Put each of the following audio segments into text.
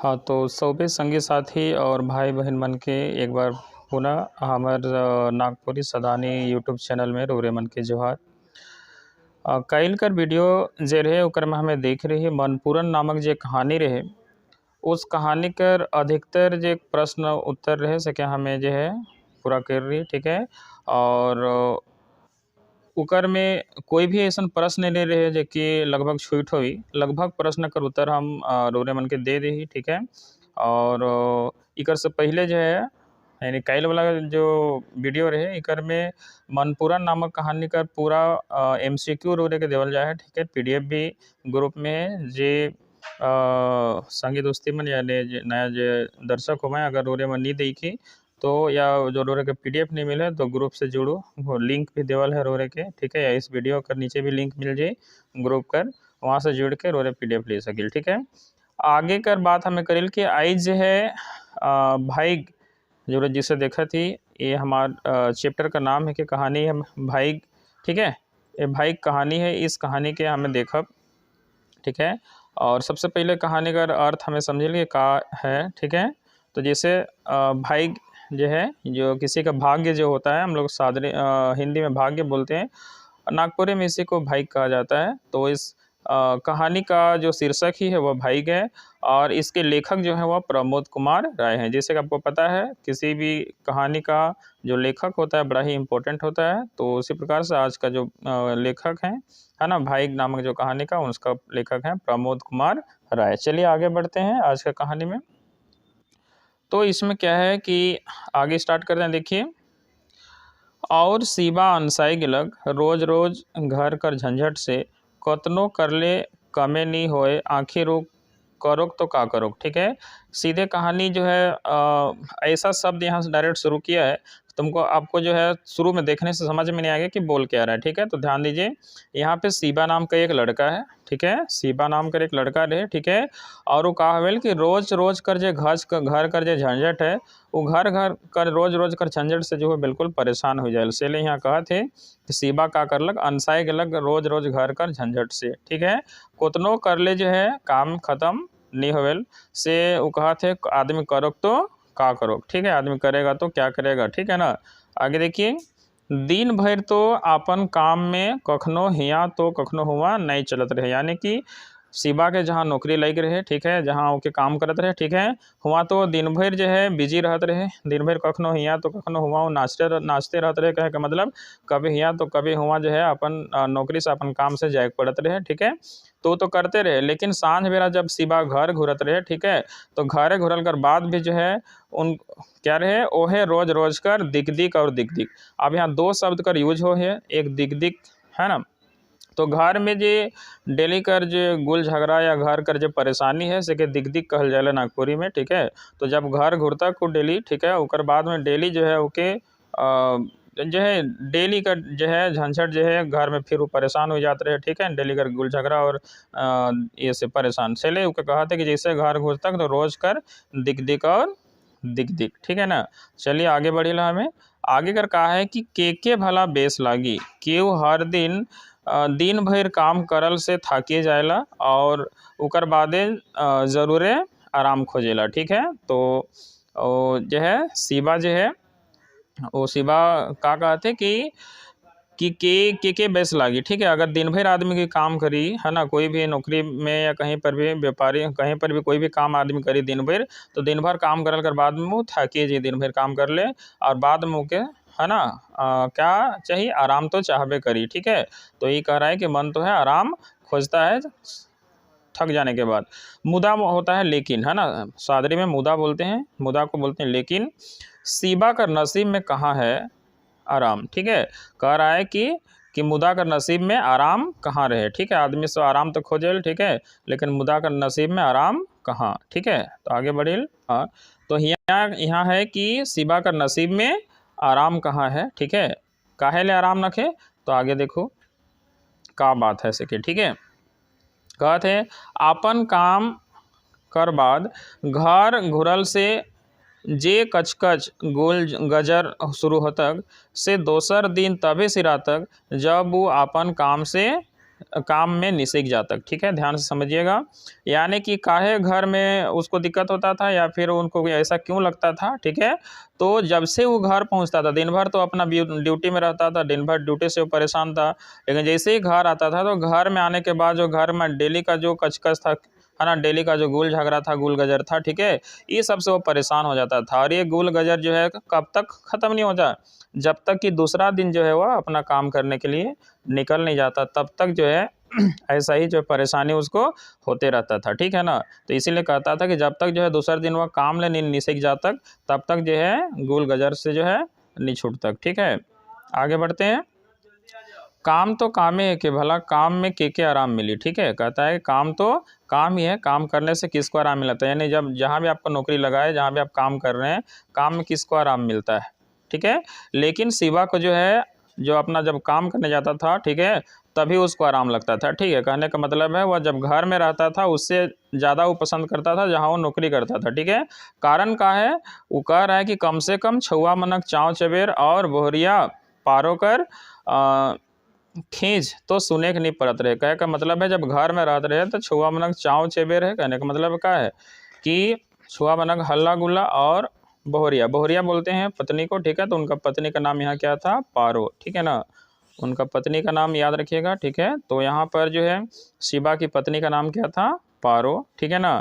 हाँ, तो सौबे संगी साथी और भाई बहन मन के एक बार पुनः हमर नागपुरी सदानी यूट्यूब चैनल में रउरे मन के जोहार। कइल कर वीडियो जे रहे ओकर में हमें देख रहे मनपुरन नामक जे कहानी रहे, उस कहानी कर अधिकतर जे प्रश्न उत्तर रहे सके हमें जे है पूरा कर रही, ठीक है। और ओकर में कोई भी ऐसा प्रश्न नहीं रहे जे कि लगभग छूट होई, लगभग प्रश्न कर उत्तर हम रउरे मन के दे देही, ठीक है। और इकर से पहले जो है यानी कइल वाला जो वीडियो रहे इकर में मनपुरन नामक कहानी का पूरा MCQ रउरे के देवल जाए है, ठीक है। PDF भी ग्रुप में है जे संगी दोस्ती मन यानी जे नया जे दर्शक हो अगर रउरे मन नहीं देखी तो या जो रोरे के PDF नहीं मिले तो ग्रुप से जुड़ो, वो लिंक भी देवल है रोरे के, ठीक है। या इस वीडियो कर नीचे भी लिंक मिल जाए ग्रुप कर, वहाँ से जुड़ के रोरे PDF ले सकिल, ठीक है। आगे कर बात हमें करिल कि आई जो है भाई जो जिसे देखा थी ये हमार चैप्टर का नाम है कि कहानी है भाई, ठीक है। ये भाई कहानी है, इस कहानी के हमें देखब, ठीक है। और सबसे पहले कहानी का अर्थ हमें समझ लिए का है, ठीक है। तो जैसे भाई जो है जो किसी का भाग्य जो होता है, हम लोग हिंदी में भाग्य बोलते हैं, नागपुरी में इसी को भाई कहा जाता है। तो इस कहानी का जो शीर्षक ही है वह भाई है और इसके लेखक जो है वह प्रमोद कुमार राय हैं। जैसे कि आपको पता है किसी भी कहानी का जो लेखक होता है बड़ा ही इम्पोर्टेंट होता है, तो उसी प्रकार से आज का जो लेखक है ना भाई नामक जो कहानी का, उसका लेखक है प्रमोद कुमार राय। चलिए आगे बढ़ते हैं आज का कहानी में। तो इसमें क्या है कि आगे स्टार्ट करते हैं, देखिए। और सीबा अनसाई गिलक रोज रोज घर कर झंझट से कतनो करले कमे नहीं होए, आखिर रुक करोक तो का करोक, ठीक है। सीधे कहानी जो है ऐसा शब्द यहाँ से डायरेक्ट शुरू किया है, तुमको आपको जो है शुरू में देखने से समझ में नहीं आएगा कि बोल क्या रहा है, ठीक है। तो ध्यान दीजिए, यहाँ पे सीबा नाम का एक लड़का है, ठीक है। सीबा नाम का एक लड़का रहे, ठीक है। और वो कहा हवेल कि रोज रोज कर जे घर कर जे झंझट है, वो घर घर कर रोज रोज कर झंझट से जो है बिल्कुल परेशान हो जाए। इसलिए यहाँ कहा थे कि सीबा का करलक अनसाई गलक रोज रोज घर कर झंझट से, ठीक है। कोतनो कर ले जो है काम खत्म नहीं होवेल से वो कहा थे आदमी करोक तो का करोक, ठीक है। आदमी करेगा तो क्या करेगा, ठीक है ना। आगे देखिए, दिन भर तो अपन काम में कखनो हिया तो कखनो हुआ नहीं चलत रहे, यानी कि शिवा के जहाँ नौकरी लग रहे, ठीक है, जहाँ ओके काम करत रहे, ठीक है, हुआ तो दिन भर जो है बिजी रहते रहे, दिन भर कखनो हिया तो कखनो हुआ वो नाचते रहते रहे। कहे का मतलब कभी हिया तो कभी हुआ जो है अपन नौकरी से अपन काम से जाए पड़त रहे, ठीक है। तो करते रहे, लेकिन सांझ बेरा जब शिवा घर घुरत रहे, ठीक है, तो घरे घुरल कर बाद भी जो है उन क्या रहे ओहे रोज रोज कर दिक दिक और दिक दिक। अब यहाँ दो शब्द कर यूज हो है, एक दिक दिक है ना। तो घर में जे डेली कर जो गुल झगड़ा या घर कर जो परेशानी है से के दिक दिक कहल जाए नागपुरी में, ठीक है। तो जब घर घुरता को डेली, ठीक है, उकर बाद में डेली जो है ओके जो है डेली का जो है झंझट जो है घर में फिर वो परेशान हो जाते रहे, ठीक है। डेली कर गुल झगड़ा और ये से परेशान चले उके कहा था कि जैसे घर घुरता तो रोज कर दिक दिक और दिक दिक, ठीक है ना। चलिए आगे बढ़ेला, हमें आगे कर कहा है कि के भला बेस लागी केहू हर दिन दिन भर काम करल से थाकिए जाएला और उकर बादे ज़रूरे आराम खोजेला, ठीक है। तो जो है शिवा जो है वो शिवा का कहते कि के बेस लागी, ठीक है। अगर दिन भर आदमी की काम करी है ना, कोई भी नौकरी में या कहीं पर भी व्यापारी कहीं पर भी कोई भी काम आदमी करी दिन भर, तो दिन भर काम करल कर बाद में वो थाकिए जी दिन भर काम कर ले और बाद में के है ना क्या चाहिए आराम तो चाहबे करी, ठीक है। तो ये कह रहा है कि मन तो है आराम खोजता है थक जाने के बाद। मुदा होता है लेकिन, है ना, सादरी में मुदा बोलते हैं, मुदा को बोलते हैं लेकिन। शिवा का नसीब में कहाँ है आराम, ठीक है। कह रहा है कि मुदा का नसीब में आराम कहाँ रहे, ठीक है। आदमी से आराम तो खोजे, ठीक है, लेकिन मुदा का नसीब में आराम कहाँ, ठीक है। तो आगे बढ़िल, हाँ। तो यहाँ है कि शिवा का नसीब में आराम कहाँ है, ठीक है। काहे ले आराम रखे, तो आगे देखो का बात है सके, ठीक है। कहते हैं अपन काम कर बाद घर घुरल से जे कचकच गोल गजर शुरू होतक से दोसर दिन तबे सिरा तक जब वो अपन काम से काम में निषेक जातक। ठीक है, ध्यान से समझिएगा। यानी कि काहे घर में उसको दिक्कत होता था या फिर उनको ऐसा क्यों लगता था। ठीक है, तो जब से वो घर पहुंचता था, दिन भर तो अपना ड्यूटी में रहता था, दिन भर ड्यूटी से वो परेशान था, लेकिन जैसे ही घर आता था तो घर में आने के बाद जो घर में डेली का जो कचकच था, है ना, डेली का जो गुल झगड़ा था, गुल गजर था, ठीक है, ये सबसे वो परेशान हो जाता था। और ये गुल गजर जो है कब तक ख़त्म नहीं होता, जब तक कि दूसरा दिन जो है वह अपना काम करने के लिए निकल नहीं जाता, तब तक जो है ऐसा ही जो परेशानी उसको होते रहता था। ठीक है ना, तो इसीलिए कहता था कि जब तक जो है दूसरा दिन वह काम ले निषेक जातक, तब तक जो है गुल गजर से जो है नहीं छूट तक। ठीक है, आगे बढ़ते हैं। काम तो कामे है कि भला काम में के आराम मिली। ठीक है, कहता है काम तो काम ही है, काम करने से किसको आराम मिलता है, यानी जब जहाँ भी आपको नौकरी लगा है, जहाँ भी आप काम कर रहे हैं, काम में किसको आराम मिलता है। ठीक है, लेकिन शिवा को जो है, जो अपना जब काम करने जाता था, ठीक है, तभी उसको आराम लगता था। ठीक है, कहने का मतलब है वह जब घर में रहता था उससे ज़्यादा वो पसंद करता था जहाँ वो नौकरी करता था। ठीक है, कारण का है, वो कह रहा है कि कम से कम छुआ मनक चाँव चबेर और बोहरिया पारो कर खींच तो सुने के नहीं पड़त रहे। कहे का मतलब है जब घर में रहते रहे तो छुआ मनक चाँव चेबेर है। कहने का मतलब क्या है कि छुआ मनक हल्ला गुल्ला और बोहरिया, बोहरिया बोलते हैं पत्नी को। ठीक है, तो उनका पत्नी का नाम यहाँ क्या था, पारो। ठीक है ना, उनका पत्नी का नाम याद रखिएगा। ठीक है, तो यहाँ पर जो है शिवा की पत्नी का नाम क्या था, पारो। ठीक है ना,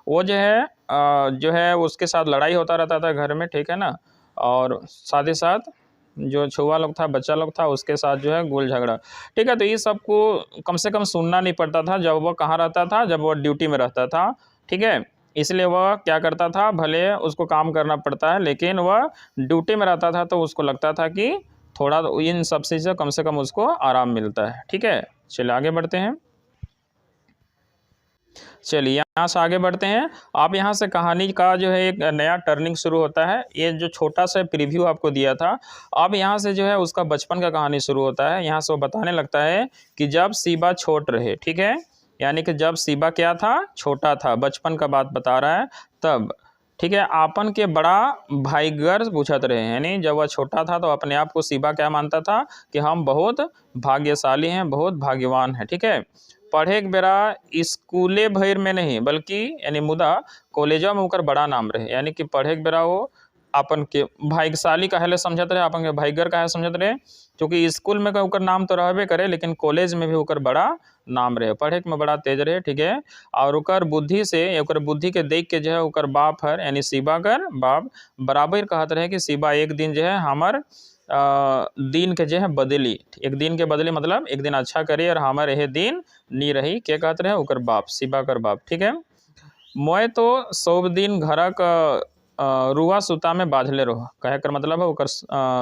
वो जो है उसके साथ लड़ाई होता रहता था घर में। ठीक है ना, और साथ ही साथ जो छुआ लोग था, बच्चा लोग था, उसके साथ जो है गोल झगड़ा। ठीक है, तो ये सबको कम से कम सुनना नहीं पड़ता था जब वह कहाँ रहता था, जब वह ड्यूटी में रहता था। ठीक है, इसलिए वह क्या करता था, भले उसको काम करना पड़ता है, लेकिन वह ड्यूटी में रहता था तो उसको लगता था कि थोड़ा इन सब चीज़ से कम उसको आराम मिलता है। ठीक है, चलिए आगे बढ़ते हैं। चलिए यहाँ से आगे बढ़ते हैं। आप यहाँ से कहानी का जो है एक नया टर्निंग शुरू होता है। ये जो छोटा सा प्रीव्यू आपको दिया था, अब यहाँ से जो है उसका बचपन का कहानी शुरू होता है। यहाँ से वो बताने लगता है कि जब शिवा छोट रहे, ठीक है, यानी कि जब शिवा क्या था, छोटा था, बचपन का बात बता रहा है तब। ठीक है, आपन के बड़ा भाईगर पूछत रहे, यानी जब वह छोटा था तो अपने आप को शिवा क्या मानता था कि हम बहुत भाग्यशाली हैं, बहुत भाग्यवान हैं। ठीक है, पढ़े के बेरा स्कूले भर में नहीं बल्कि यानी मुदा कॉलेजों में ओकर बड़ा नाम रहे, यानी कि पढ़े के बेरा वो अपन के भाग्यशाली काहे समझत रहे, अपन के भाग्यर काहे समझत रहे, क्योंकि स्कूल में ओकर नाम तो रहबे करे, लेकिन कॉलेज में भी ओकर बड़ा नाम रहे, पढ़े में बड़ा तेज रहे। ठीक है, और ओकर बुद्धि से, ओकर बुद्धि के देख के जो है ओकर बाप हर यानी शिवा कर बाप बराबर कहत रहे कि शिवा एक दिन जो है हमार दिन के जो है बदली, एक दिन के बदले मतलब एक दिन अच्छा करी और हमारे यह दिन नी रही, क्या कहते रहे ओकर बाप, शिवा कर बाप। ठीक है, मोय तो सब दिन घर का रुआ सुता में बाझले रहो, कहे कर मतलब है ओकर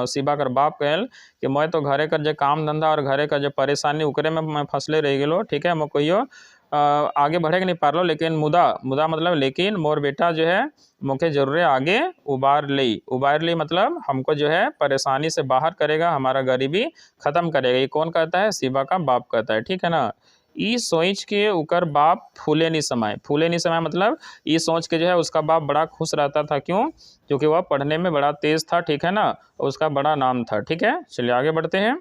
शिवा कर बाप कहल कि मैं तो घरे कर जो काम धंधा और घरे का जो परेशानी उकरे में मैं फंसले रह गलो। ठीक है, मैं कहियो आगे बढ़े के नहीं पारलो, लेकिन मुदा मतलब लेकिन मोर बेटा जो है मुझे जरूर आगे उबार ली मतलब हमको जो है परेशानी से बाहर करेगा, हमारा गरीबी खत्म करेगा। ये कौन कहता है, शिवा का बाप कहता है। ठीक है ना, ई सोच के उकर बाप फूले नहीं समाये मतलब ये सोच के जो है उसका बाप बड़ा खुश रहता था। क्यों, क्योंकि वह पढ़ने में बड़ा तेज था। ठीक है ना, उसका बड़ा नाम था। ठीक है, चलिए आगे बढ़ते हैं।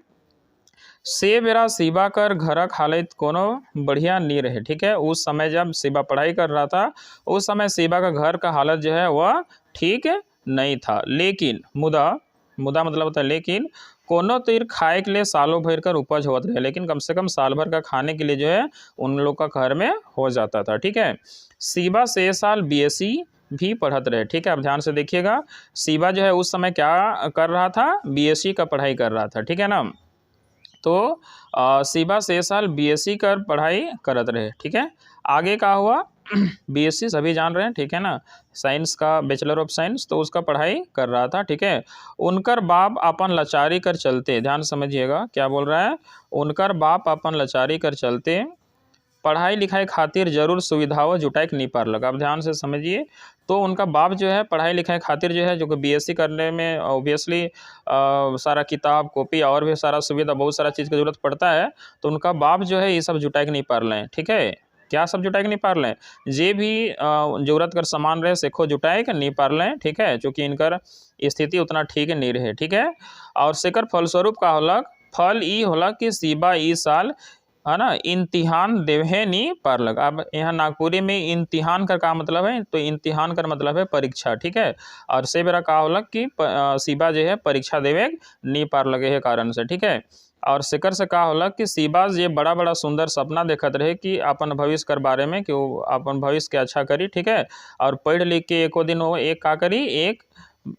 से बेरा शिवा कर घर हालत कोनो बढ़िया नहीं रहे। ठीक है, उस समय जब शिवा पढ़ाई कर रहा था उस समय शिवा का घर का हालत जो है वह ठीक नहीं था, लेकिन मुदा मतलब होता है लेकिन कोनो तीर खाए के लिए सालों भर कर उपज होता रहे, लेकिन कम से कम साल भर का खाने के लिए जो है उन लोग का घर में हो जाता था। ठीक है, शिवा 6 साल BSc भी पढ़त रहे। ठीक है, अब ध्यान से देखिएगा, शिवा जो है उस समय क्या कर रहा था, BSc का पढ़ाई कर रहा था। ठीक है ना, तो शिवा 6 साल BSc कर पढ़ाई करत रहे। ठीक है, आगे का हुआ BSc सभी जान रहे हैं। ठीक है ना, साइंस का बैचलर ऑफ साइंस, तो उसका पढ़ाई कर रहा था। ठीक है, उनकर बाप अपन लाचारी कर चलते, ध्यान समझिएगा क्या बोल रहा है, उनकर बाप अपन लाचारी कर चलते पढ़ाई लिखाई खातिर जरूर सुविधाओं जुटाए नहीं पार लगा। अब ध्यान से समझिए, तो उनका बाप जो है पढ़ाई लिखाई खातिर जो है जो कि BSc करने में ऑब्वियसली सारा किताब कॉपी और भी सारा सुविधा बहुत सारा चीज़ की जरूरत पड़ता है, तो उनका बाप जो है ये सब जुटाए नहीं पार लें। ठीक है, क्या सब जुटाए नहीं पार लें, जे भी जरूरत कर सामान रहे सेखो जुटाए नहीं पार लें। ठीक है, चूँकि इनकर स्थिति उतना ठीक नहीं रहे। ठीक है, और सेकर फलस्वरूप का होला, फल ई होला कि शिवा ई साल है ना, इम्तिहान देवे नी पारलग। अब यहाँ नागपुरी में इम्तिहान का मतलब है, तो इम्तिहान का मतलब है परीक्षा, ठीक है। और से बेरा का होलक कि शिवा जो है परीक्षा देवे नी पार लगे है कारण से, ठीक है। और सेकर से का होला कि शिवा ये बड़ा बड़ा सुंदर सपना देखत रहे कि अपन भविष्य कर बारे में, कि वो अपन भविष्य के अच्छा करी, ठीक है। और पढ़ लिख के एको दिन वो एक का करी, एक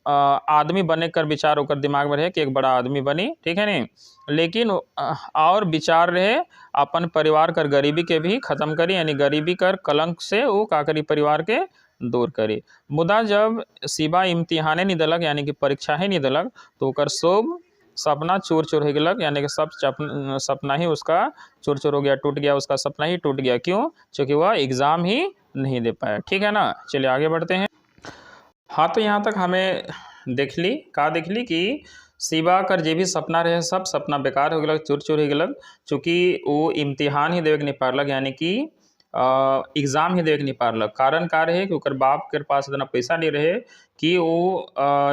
आदमी बने कर विचार ओकर दिमाग में रहे कि एक बड़ा आदमी बनी, ठीक है नहीं। लेकिन और विचार रहे अपन परिवार कर गरीबी के भी खत्म करी, यानी गरीबी कर कलंक से वो का करी परिवार के दूर करी। मुदा जब शिवा इम्तिहाने नहीं दिलक, यानी कि परीक्षा ही नहीं दिलक, तो ओकर सब सपना चूर चूर हो गलक, यानी कि सब सपना ही उसका चूर चूर हो गया, टूट गया, उसका सपना ही टूट गया। क्यों? क्योंकि वह एग्जाम ही नहीं दे पाया, ठीक है ना। चलिए आगे बढ़ते हैं। हाँ, तो यहाँ तक हमें देख ली कि शिवा कर जे भी सपना रहे सब सपना बेकार हो गलक, चूर चूर हो गलक, चूँकि वो इम्तिहान ही देवे के नहीं पारलक, यानी कि एग्जाम ही देवे के नहीं पारलक। कारण का रहे कि ओकर बाप के पास इतना पैसा नहीं रहे कि वो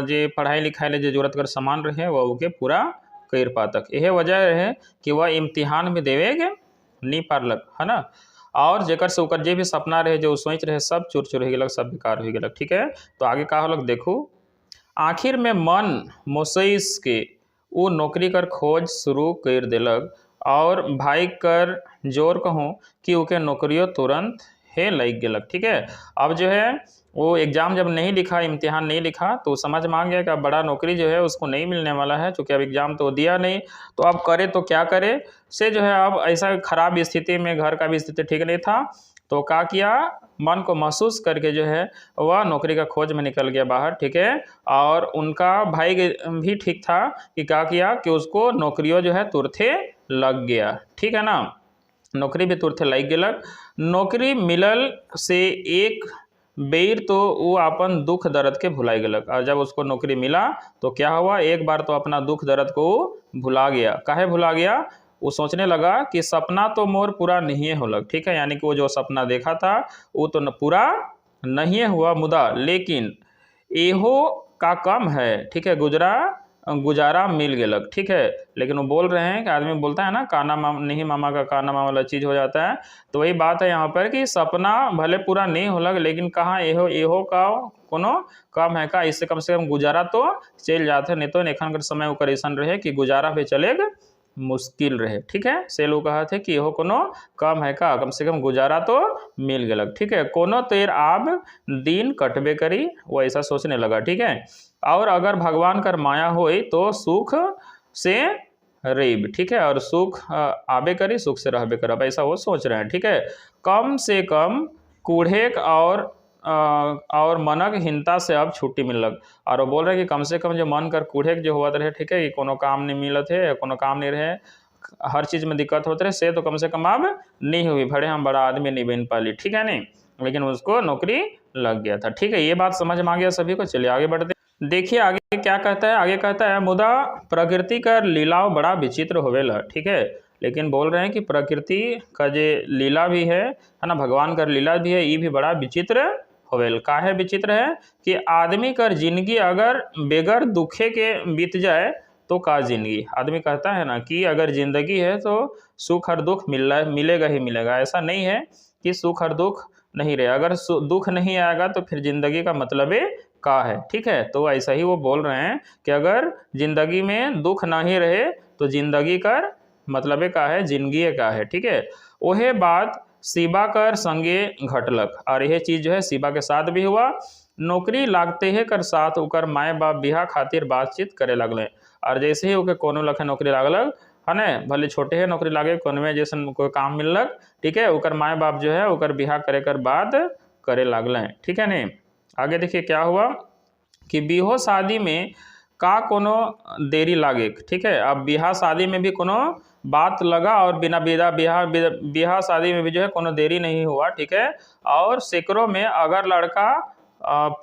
जे पढ़ाई लिखाई ले जो जरूरत कर सामान रहे वह ओके पूरा कर पातक। यह वजह रहे कि वह इम्तिहान में देवे के नहीं पारलक, है ना। और जेकर से ओकर जे भी सपना रहे जो सोच रहे सब चूर चूर हो गलक, सब बेकार हो गलक, ठीक है। तो आगे का होलक देखू। आखिर में मन मोसइस के वो नौकरी कर खोज शुरू कर दिलक, और भाई कर जोर कहूँ कि ओके नौकरियों तुरंत है लग गलक, ठीक है। अब जो है वो एग्ज़ाम जब नहीं लिखा, इम्तिहान नहीं लिखा, तो समझ में आ गया कि अब बड़ा नौकरी जो है उसको नहीं मिलने वाला है, क्योंकि अब एग्ज़ाम तो दिया नहीं, तो अब करे तो क्या करे। से जो है अब ऐसा ख़राब स्थिति में, घर का भी स्थिति ठीक नहीं था, तो क्या किया, मन को महसूस करके जो है वह नौकरी का खोज में निकल गया बाहर, ठीक है। और उनका भाई भी ठीक था कि क्या किया कि उसको नौकरियों जो है तुरंते लग गया, ठीक है ना। नौकरी भी तुरंते लग गलक। नौकरी मिलल से एक बेर तो वो अपन दुख दर्द के भुला गलक, और जब उसको नौकरी मिला तो क्या हुआ, एक बार तो अपना दुख दर्द को भुला गया। काहे भुला गया? वो सोचने लगा कि सपना तो मोर पूरा नहीं होलक, ठीक है, यानी कि वो जो सपना देखा था वो तो पूरा नहीं हुआ, मुदा लेकिन एहो का कम है, ठीक है, गुजारा मिल गलक, ठीक है। लेकिन वो बोल रहे हैं कि आदमी बोलता है ना, काना मामा नहीं मामा का काना मामा वाला चीज़ हो जाता है। तो वही बात है यहाँ पर कि सपना भले पूरा नहीं होलक, लेकिन कहाँ एहो का कोनो कम है का, इससे कम से कम गुजारा तो चल जाते, नहीं तो एखन कर समय ओकर ऐसा रहे कि गुजारा भी चलेगा मुश्किल रहे, ठीक है। से लोग कहा थे कि यहो कोनो कम है का, कम से कम गुजारा तो मिल गलक, ठीक है। कोनो तेर आब दिन कटबे करी, वो ऐसा सोचने लगा, ठीक है। और अगर भगवान कर माया होई तो सुख से रेब, ठीक है, और सुख आबे करी, सुख से रहबे करब, ऐसा वो सोच रहे हैं, ठीक है। कम से कम कूढ़ेक और मनक हिंता से अब छुट्टी मिलक। और वो बोल रहे कि कम से कम जो मन कर कूढ़ेक जो हुआ रहे, ठीक है, कि कोनो काम नहीं मिलत है, कोनो काम नहीं रहे, हर चीज़ में दिक्कत होते रहे, से तो कम से कम अब नहीं हुई, भले हम बड़ा आदमी नहीं बन पाली, ठीक है नहीं, लेकिन उसको नौकरी लग गया था, ठीक है। ये बात समझ में आ गया सभी को। चलिए आगे बढ़ते। देखिए आगे क्या कहता है, आगे कहता है मुदा प्रकृति का लीलाव बड़ा विचित्र होवेला, ठीक है। लेकिन बोल रहे हैं कि प्रकृति का जो लीला भी है ना, भगवान का लीला भी है, ये भी बड़ा विचित्र होवेल। काहे विचित्र है कि आदमी कर जिंदगी अगर बेगर दुखे के बीत जाए तो का जिंदगी। आदमी कहता है ना कि अगर जिंदगी है तो सुख और दुख मिलेगा ही मिलेगा, ऐसा नहीं है कि सुख और दुख नहीं रहे। अगर दुख नहीं आएगा तो फिर जिंदगी का मतलब का है, ठीक है। तो ऐसा ही वो बोल रहे हैं कि अगर जिंदगी में दुख नहीं रहे तो जिंदगी कर मतलब का है, जिंदगी का है, ठीक है। वह बात शिवा कर संगे घटलक, और यह चीज़ जो है शिवा के साथ भी हुआ। नौकरी लागते है कर साथ ओकर माए बाप बिहा खातिर बातचीत करे लगल, और जैसे ही ओके कोनो लखे नौकरी लागलक, है ना, भले छोटे है नौकरी लागे, कोनो में जैसे कोई काम मिललक, ठीक है, ओकर माए बाप जो है ओकर बिहा करे कर बात करे लगल, ठीक है नहीं। आगे देखिए क्या हुआ कि बिहो शादी में का कोनो देरी लागे, ठीक है। अब बिहा शादी में भी कोनो बात लगा, और बिना बिहा शादी में भी जो है कोनो देरी नहीं हुआ, ठीक है। और सैकड़ों में अगर लड़का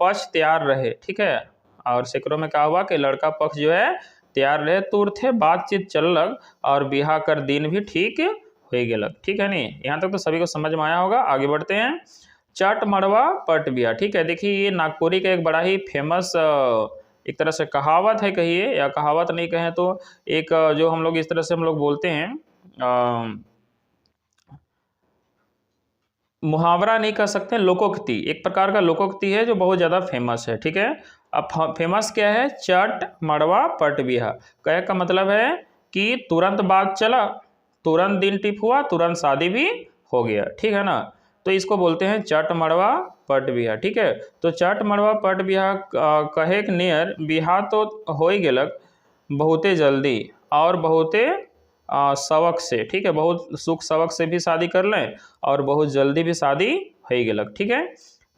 पक्ष तैयार रहे, ठीक है, और सैकड़ों में क्या हुआ कि लड़का पक्ष जो है तैयार रहे, तुरंते बातचीत चललक और बिहा कर दिन भी ठीक हो गलक, ठीक है नहीं। यहाँ तक तो सभी को समझ में आया होगा। आगे बढ़ते हैं। चट मड़वा पट बिया, ठीक है। देखिए ये नागपुरी का एक बड़ा ही फेमस एक तरह से कहावत है कहिए, या कहावत नहीं कहें तो एक जो हम लोग इस तरह से हम लोग बोलते हैं मुहावरा नहीं कह सकते, लोकोक्ति, एक प्रकार का लोकोक्ति है जो बहुत ज़्यादा फेमस है। ठीक है, अब फेमस क्या है? चट मड़वा पट बिहा। कहे का मतलब है कि तुरंत बात चला, तुरंत दिन टिप हुआ, तुरंत शादी भी हो गया। ठीक है ना, तो इसको बोलते हैं चट मड़वा पट बिहा। ठीक है, तो चट मड़वा पट बिहा कहे के नियर बिहा तो हो ही गेलक बहुते जल्दी और बहुते शौक से। ठीक है, बहुत सुख शौक से भी शादी कर लें और बहुत जल्दी भी शादी हो गेलक। ठीक है,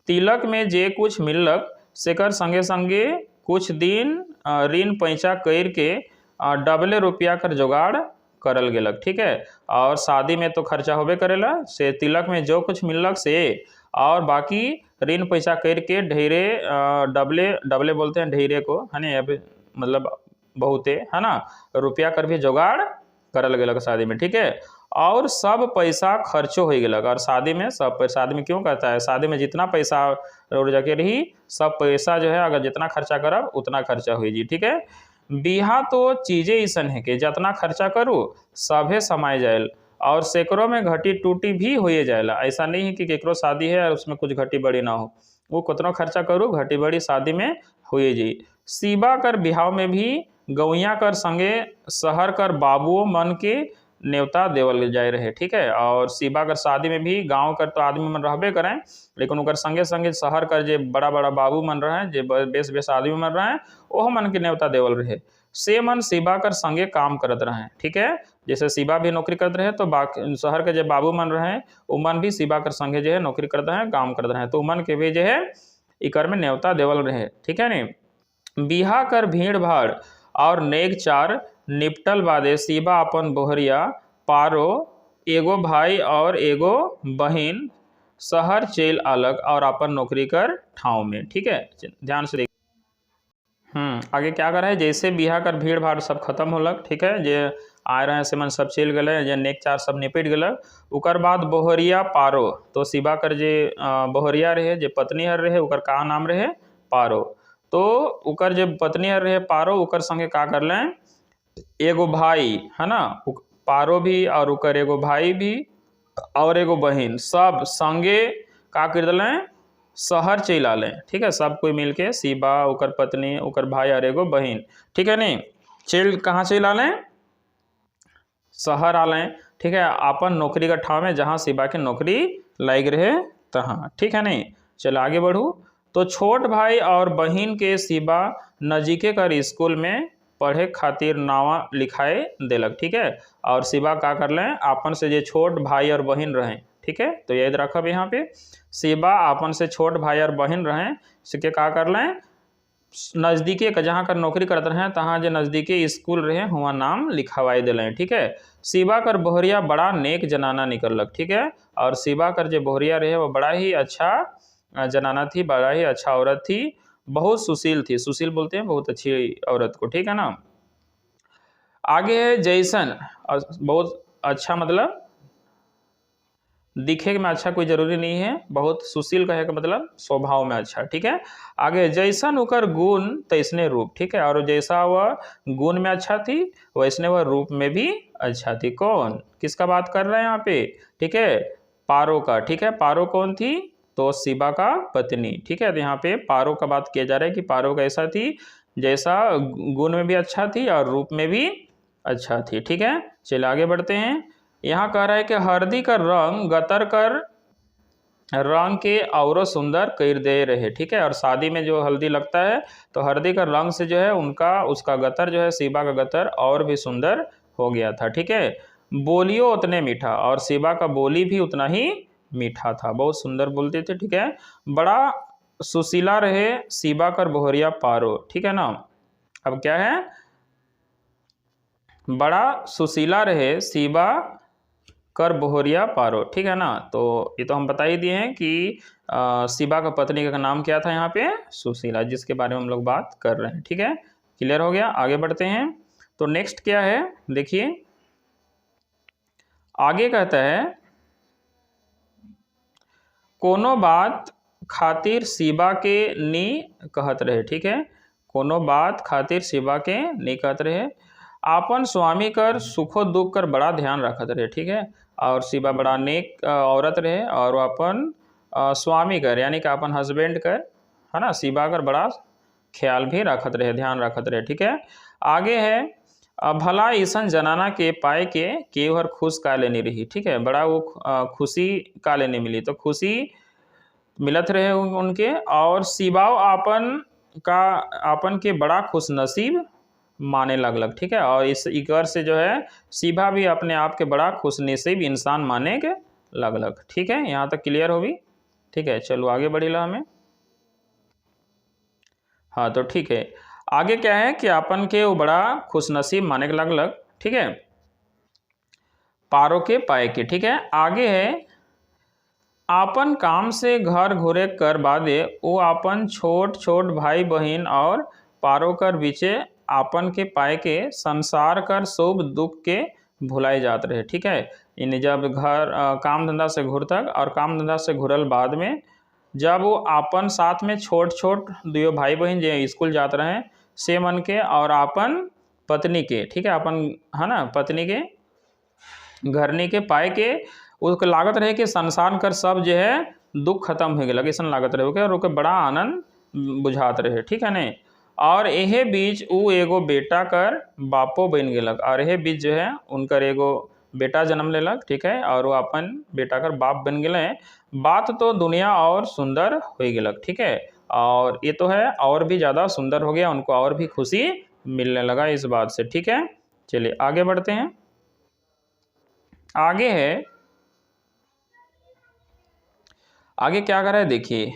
तिलक में जे कुछ मिललक सेकर संगे संगे कुछ दिन ऋण पैंचा कर के डबले रुपया कर जुगाड़ करल गेलक। ठीक है, और शादी में तो खर्चा होबे करेला, से तिलक में जो कुछ मिललक से और बाकी ऋण पैसा करके ढेरे डबले डबले बोलते हैं ढेरे को, है ना, मतलब बहुते, है ना, रुपया कर भी जुगाड़ करल गेलक शादी में। ठीक है, और सब पैसा खर्चो हो गेलक, और शादी में सब पैसा, शादी में क्यों कहता है, शादी में जितना पैसा रोड जाके रही सब पैसा जो है अगर जितना खर्चा करब उतना खर्चा हुई जी। ठीक है, बिहा तो चीजें ऐसन है कि जितना खर्चा करूँ सभे समाये जाए और सैकड़ों में घटी टूटी भी हो जाएला। ऐसा नहीं है कि केकरो शादी है और उसमें कुछ घटी बड़ी ना हो, वो कितना खर्चा करूँ घटी बड़ी शादी में हुए जी। सीबा कर बिहाव में भी गौया कर संगे शहर कर बाबुओं मन के न्योता देवल जाए रहे। ठीक है, और सीबा कर शादी में भी गांव कर तो आदमी मन रहबे करें, लेकिन उनकर संगे संगे शहर कर जे बड़ा बड़ा बाबू मन रहे, जे बेस बेस आदमी मन रहे, ओह मन के न्योता देवल रहे। से मन सीबा कर संगे काम करत रहे। ठीक है, जैसे सीबा भी नौकरी करते रहे तो बाकी शहर के जो बाबू मन रहे वो मन भी सीबा कर संगे जो है नौकरी करते हैं, काम करते रहे, तो मन के भी जो है इकर में न्योता देवल रहे। ठीक है नहीं, बिहा कर भीड़ भाड़ और नेक चार निपटल बादे सीबा अपन बोहरिया पारो एगो भाई और एगो बहिन शहर चल अलग और अपन नौकरी कर ठाव में। ठीक है, ध्यान से आगे क्या कर है, जैसे बिहा कर भीड़ भाड़ सब खत्म होलक। ठीक है, जे आए रहे से मन सब चल गए, जे नेक चार सब निपट गलक। उकर बाद बोहरिया पारो, तो शिवा कर जे बोहरिया रहे, जे पत्नी हर रहे उकर का नाम रहे, पारो। तो उकर जे पत्नी हर रहे पारो, उकर संगे का कर लें, एगो भाई, है ना, पारो भी और उकर एगो भाई भी और एगो बहिन सब संगे का कर दिलें, शहर चल आलें। ठीक है, सब कोई मिलके शिवा उकर पत्नी उकर भाई और एगो बहिन, ठीक है नहीं, चल कहाँ चल आलें, शहर आलें। ठीक है, अपन नौकरी का ठाव में जहाँ शिवा की नौकरी लाग रहे तहाँ। ठीक है नहीं, चल आगे बढ़ू। तो छोट भाई और बहिन के शिवा नजीके कर स्कूल में पढ़े खातिर नावा लिखाए दिलक। ठीक है, और शिवा का कर लें, अपन से जो छोट भाई और बहिन रहें। ठीक है, तो याद रखब यहाँ पे शिवा अपन से छोट भाई और बहिन रहें से का कर लें, नज़दीके का जहाँ कर नौकरी करते रहें तहाँ जो नज़दीके स्कूल रहे हुआ नाम लिखवाई दिलें। ठीक है, शिवा कर बोहरिया बड़ा नेक जनाना निकलक। ठीक है, और शिवा कर जो बोहरिया रहे वो बड़ा ही अच्छा जनाना थी, बड़ा ही अच्छा औरत थी, बहुत सुशील थी। सुशील बोलते हैं बहुत अच्छी औरत को। ठीक है ना, आगे है जैसन, बहुत अच्छा मतलब दिखे में अच्छा कोई जरूरी नहीं है, बहुत सुशील कहे का मतलब स्वभाव में अच्छा। ठीक है, आगे जैसन उकर गुण तैसने रूप। ठीक है, और जैसा वह गुण में अच्छा थी वैसने वह रूप में भी अच्छा थी। कौन, किसका बात कर रहे हैं यहाँ पे, ठीक है, पारो का। ठीक है, पारो कौन थी, तो शिवा का पत्नी। ठीक है, तो यहाँ पे पारो का बात किया जा रहा है कि पारो कैसा थी, जैसा गुण में भी अच्छा थी और रूप में भी अच्छा थी। ठीक है, चलिए आगे बढ़ते हैं। यहाँ कह रहा है कि हल्दी का रंग गतर कर रंग के और सुंदर कर दे रहे। ठीक है, और शादी में जो हल्दी लगता है तो हल्दी का रंग से जो है उसका गतर जो है शिवा का गतर और भी सुंदर हो गया था। ठीक है, बोलियो उतने मीठा, और शिवा का बोली भी उतना ही मीठा था, बहुत सुंदर बोलते थे। ठीक है, बड़ा सुशीला रहे शिवा कर बोहरिया पारो। ठीक है ना, अब क्या है, बड़ा सुशीला रहे शिवा कर बोहरिया पारो। ठीक है ना, तो ये तो हम बता ही दिए हैं कि शिवा का पत्नी का नाम क्या था यहाँ पे, सुशीला, जिसके बारे में हम लोग बात कर रहे हैं। ठीक है, क्लियर हो गया, आगे बढ़ते हैं। तो नेक्स्ट क्या है, देखिए आगे कहता है, कोनो बात खातिर शिवा के नी कहत रहे। ठीक है, कोनो बात खातिर शिवा के नी कहत रहे, आपन स्वामी कर सुखो दुख कर बड़ा ध्यान रखत रहे। ठीक है, और शिवा बड़ा नेक औरत रहे और वो अपन स्वामी कर यानी कि अपन हस्बैंड कर है ना शिवा कर बड़ा ख्याल भी रखत रहे, ध्यान रखत रहे। ठीक है, आगे है भला ईसन जनाना के पाए के केहू हर खुश का लेनी रही। ठीक है, बड़ा वो खुशी का लेने मिली, तो खुशी मिलत रहे उनके और शिवाओ आपन के बड़ा खुश नसीब माने लगलक। ठीक है, और इस इकर से जो है शिवा भी अपने आप के बड़ा खुश नसीब इंसान माने के लगलक। ठीक है, यहाँ तक क्लियर होगी। ठीक है, चलो आगे बढ़ेला हमें। हाँ तो ठीक है, आगे क्या है कि अपन के वो बड़ा खुश नसीब माने के लगलक। ठीक है, पारो के पाए के। ठीक है, आगे है आपन काम से घर घुरे कर बादे वो आपन छोट छोट भाई बहन और पारो कर बीचे आपन के पाए के संसार कर शुभ दुख के भुलाए जात रहे। ठीक है, इन जब घर काम धंधा से घुरतक और काम धंधा से घुरल बाद में जब वो आपन साथ में छोट छोट दुयो भाई बहन जो स्कूल जात रहे से मन के और आपन पत्नी के। ठीक है, अपन है ना पत्नी के घरनी के पाए के उसके लागत रहे कि संसार कर सब जो है दुख खत्म हो गया ऐसा लागत रहे ओके, और ओके बड़ा आनंद बुझात रहे। ठीक है ने, और यह बीच उ एगो बेटा कर बापो बन गेलक और यह बीच जो है उनकर एगो बेटा जन्म लेलक। ठीक है, और वो अपन बेटा कर बाप बन गए। बात तो दुनिया और सुंदर हो गेलक। ठीक है, और ये तो है और भी ज़्यादा सुंदर हो गया, उनको और भी खुशी मिलने लगा इस बात से। ठीक है, चलिए आगे बढ़ते हैं। आगे है, आगे क्या कर रहा है देखिए,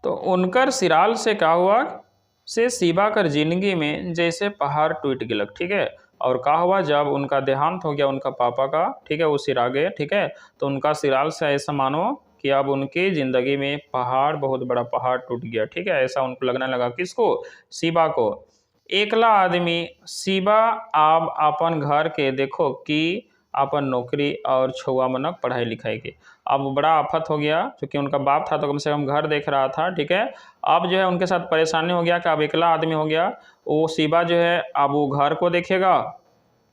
तो उनकर सिराल से क्या हुआ से शिवा कर जिंदगी में जैसे पहाड़ टूट गिलक। ठीक है, और क्या हुआ जब उनका देहांत हो गया उनका पापा का। ठीक है, वो सिरा गए। ठीक है, तो उनका सिराल से ऐसा मानो कि अब उनकी जिंदगी में पहाड़ बहुत बड़ा पहाड़ टूट गया। ठीक है, ऐसा उनको लगने लगा। किसको? शिवा को। एकला आदमी शिवा आप अपन घर के देखो कि अपन नौकरी और छुआ मनक पढ़ाई लिखाई के अब बड़ा आफत हो गया, क्योंकि उनका बाप था तो कम से कम घर देख रहा था। ठीक है, अब जो है उनके साथ परेशानी हो गया कि अब एकला आदमी हो गया। वो शिवा जो है अब वो घर को देखेगा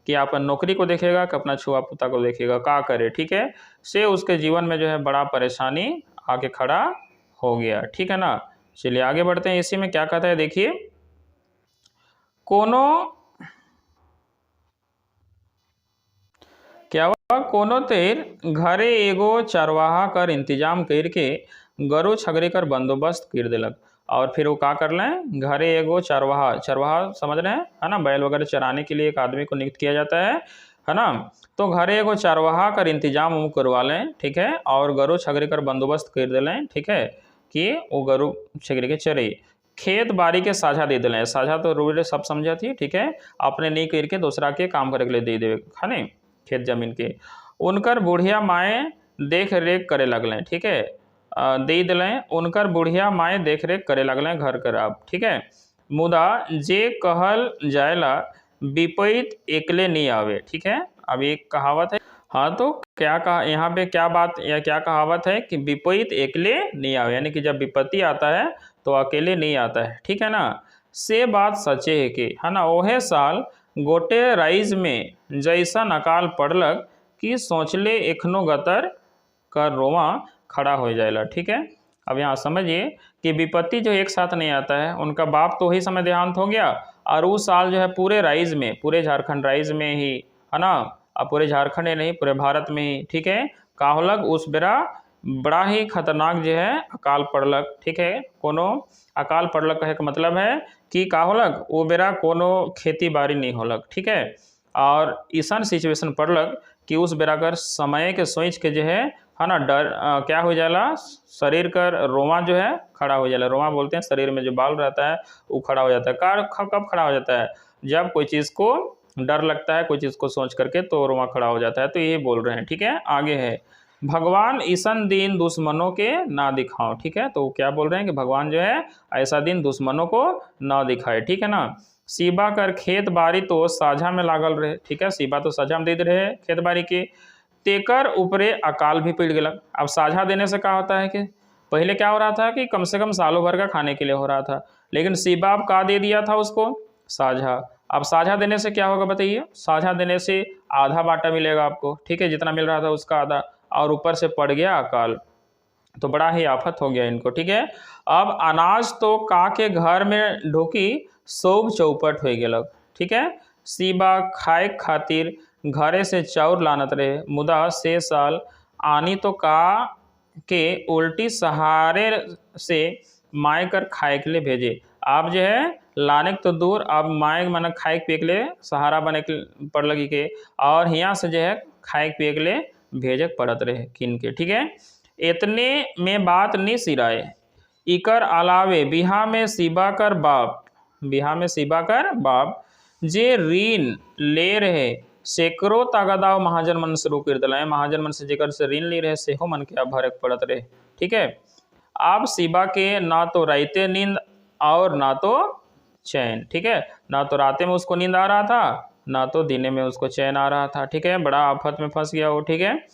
कि अपन नौकरी को देखेगा कि अपना छुआ पुता को देखेगा, क्या करे। ठीक है, से उसके जीवन में जो है बड़ा परेशानी आके खड़ा हो गया। ठीक है ना, चलिए आगे बढ़ते हैं। इसी में क्या कहता है देखिए, कोनो क्या हुआ कोनो तेर घरे एगो चरवाहा कर इंतजाम करके गरु छगरी कर बंदोबस्त कर दिलक। और फिर वो क्या कर लें, घरे एगो चरवाहा, चरवाहा समझ रहे हैं है ना, बैल वगैरह चराने के लिए एक आदमी को नियुक्त किया जाता है ना, तो घरे एगो चरवाहा कर इंतजाम वो करवा लें। ठीक है, और गरु छगरी कर बंदोबस्त कर दिलें। ठीक है, कि वो गरु छगरी के चरे खेत बाड़ी के साझा दे दिलें। साझा तो रूल सब समझा थी। ठीक है, अपने नहीं करके दूसरा के काम करे के लिए दे देवे खाने खेत जमीन के। उनकर बुढ़िया माए देख रेख करे लगलें। ठीक है, दे दिलें, उनकर बुढ़िया माए देख रेख करे लगलें घर कर। अब ठीक है, मुदा जे कहल जायला विपरीत एकले नहीं आवे। ठीक है, अब एक कहावत है। हाँ तो क्या कहा यहाँ पे, क्या बात या क्या कहावत है कि विपरीत एकले नहीं आवे, यानी कि जब विपत्ति आता है तो अकेले नहीं आता है। ठीक है ना, से बात सचे है कि है ना, ओहे साल गोटे राइज में जैसा अकाल पड़लक कि सोचले एखनो गतर कर रोवा खड़ा हो जाएला। ठीक है, अब यहाँ समझिए कि विपत्ति जो एक साथ नहीं आता है, उनका बाप तो वही समय देहांत हो गया और उस साल जो है पूरे राइज में, पूरे झारखंड राइज में ही है ना, अब पूरे झारखंड ही नहीं पूरे भारत में ही। ठीक है, का होलक उस बेरा बड़ा ही खतरनाक जो है अकाल पड़लक। ठीक है, कोनो अकाल पड़लक कहे का मतलब है कि का होलक वो बेरा कोनो खेती बाड़ी नहीं होलक। ठीक है, और ऐसा सिचुएशन पड़लक कि उस बेरा कर समय के सोच के जो है ना डर क्या हो जाला, शरीर का रोमा जो है खड़ा हो जाला। रोमा बोलते हैं शरीर में जो बाल रहता है वो खड़ा हो जाता है। कब खड़ा हो जाता है, जब कोई चीज़ को डर लगता है, कोई चीज़ को सोच करके तो रोमा खड़ा हो जाता है। तो यही बोल रहे हैं। ठीक है, आगे है भगवान ईसन दिन दुश्मनों के ना दिखाओ। ठीक है, तो क्या बोल रहे हैं कि भगवान जो है ऐसा दिन दुश्मनों को ना दिखाए। ठीक है ना, शिवा कर खेत बाड़ी तो साझा में लागल रहे। ठीक है, शिवा तो साझा में दे रहे खेत बाड़ी के, तेकर ऊपरे अकाल भी पड़ गया। अब साझा देने से क्या होता है कि पहले क्या हो रहा था कि कम से कम सालों भर का खाने के लिए हो रहा था, लेकिन शिवा अब का दे दिया था उसको साझा। अब साझा देने से क्या होगा बताइए, साझा देने से आधा बाटा मिलेगा आपको, ठीक है, जितना मिल रहा था उसका आधा, और ऊपर से पड़ गया अकाल, तो बड़ा ही आफत हो गया इनको, ठीक है। अब अनाज तो का के घर में ढुकी सोब चौपट हो गेलक, ठीक है। सीबा खाए खातिर घरे से चाउर लानत रहे, मुदा से साल आनी तो का के उल्टी सहारे से माय कर खाए के लिए भेजे। आप जो है लाने के तो दूर, अब माय मन खाए पिए के लिए सहारा बने के पड़ लगी के, और यहाँ से जो है खाए पिए के लिए भेजे पड़त रहे किन के, ठीक है। इतने में बात नहीं सिराए, इकर अलावे बिहा में शिबा कर बाप, बिहा में शिबा कर बाप जे ऋण ले रहे सैकड़ों तागादाव महाजन मन से रोक दिलाए, महाजन मन से जेकर से ऋण ले रहे सेहो मन के अब भरक पड़त रहे, ठीक है। आप शिबा के ना तो राइते नींद और ना तो चैन, ठीक है, ना तो राते में उसको नींद आ रहा था, ना तो दिने में उसको चैन आ रहा था, ठीक है, बड़ा आफत में फंस गया वो, ठीक है।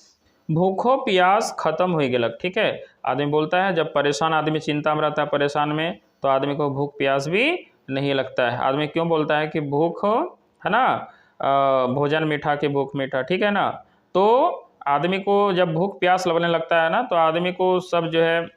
भूखो प्यास खत्म हो गलक, ठीक है। आदमी बोलता है जब परेशान आदमी चिंता में रहता है, परेशान में, तो आदमी को भूख प्यास भी नहीं लगता है। आदमी क्यों बोलता है कि भूख हो, है ना, भोजन मीठा कि भूख मीठा, ठीक है ना। तो आदमी को जब भूख प्यास लगने लगता है ना, तो आदमी को सब जो है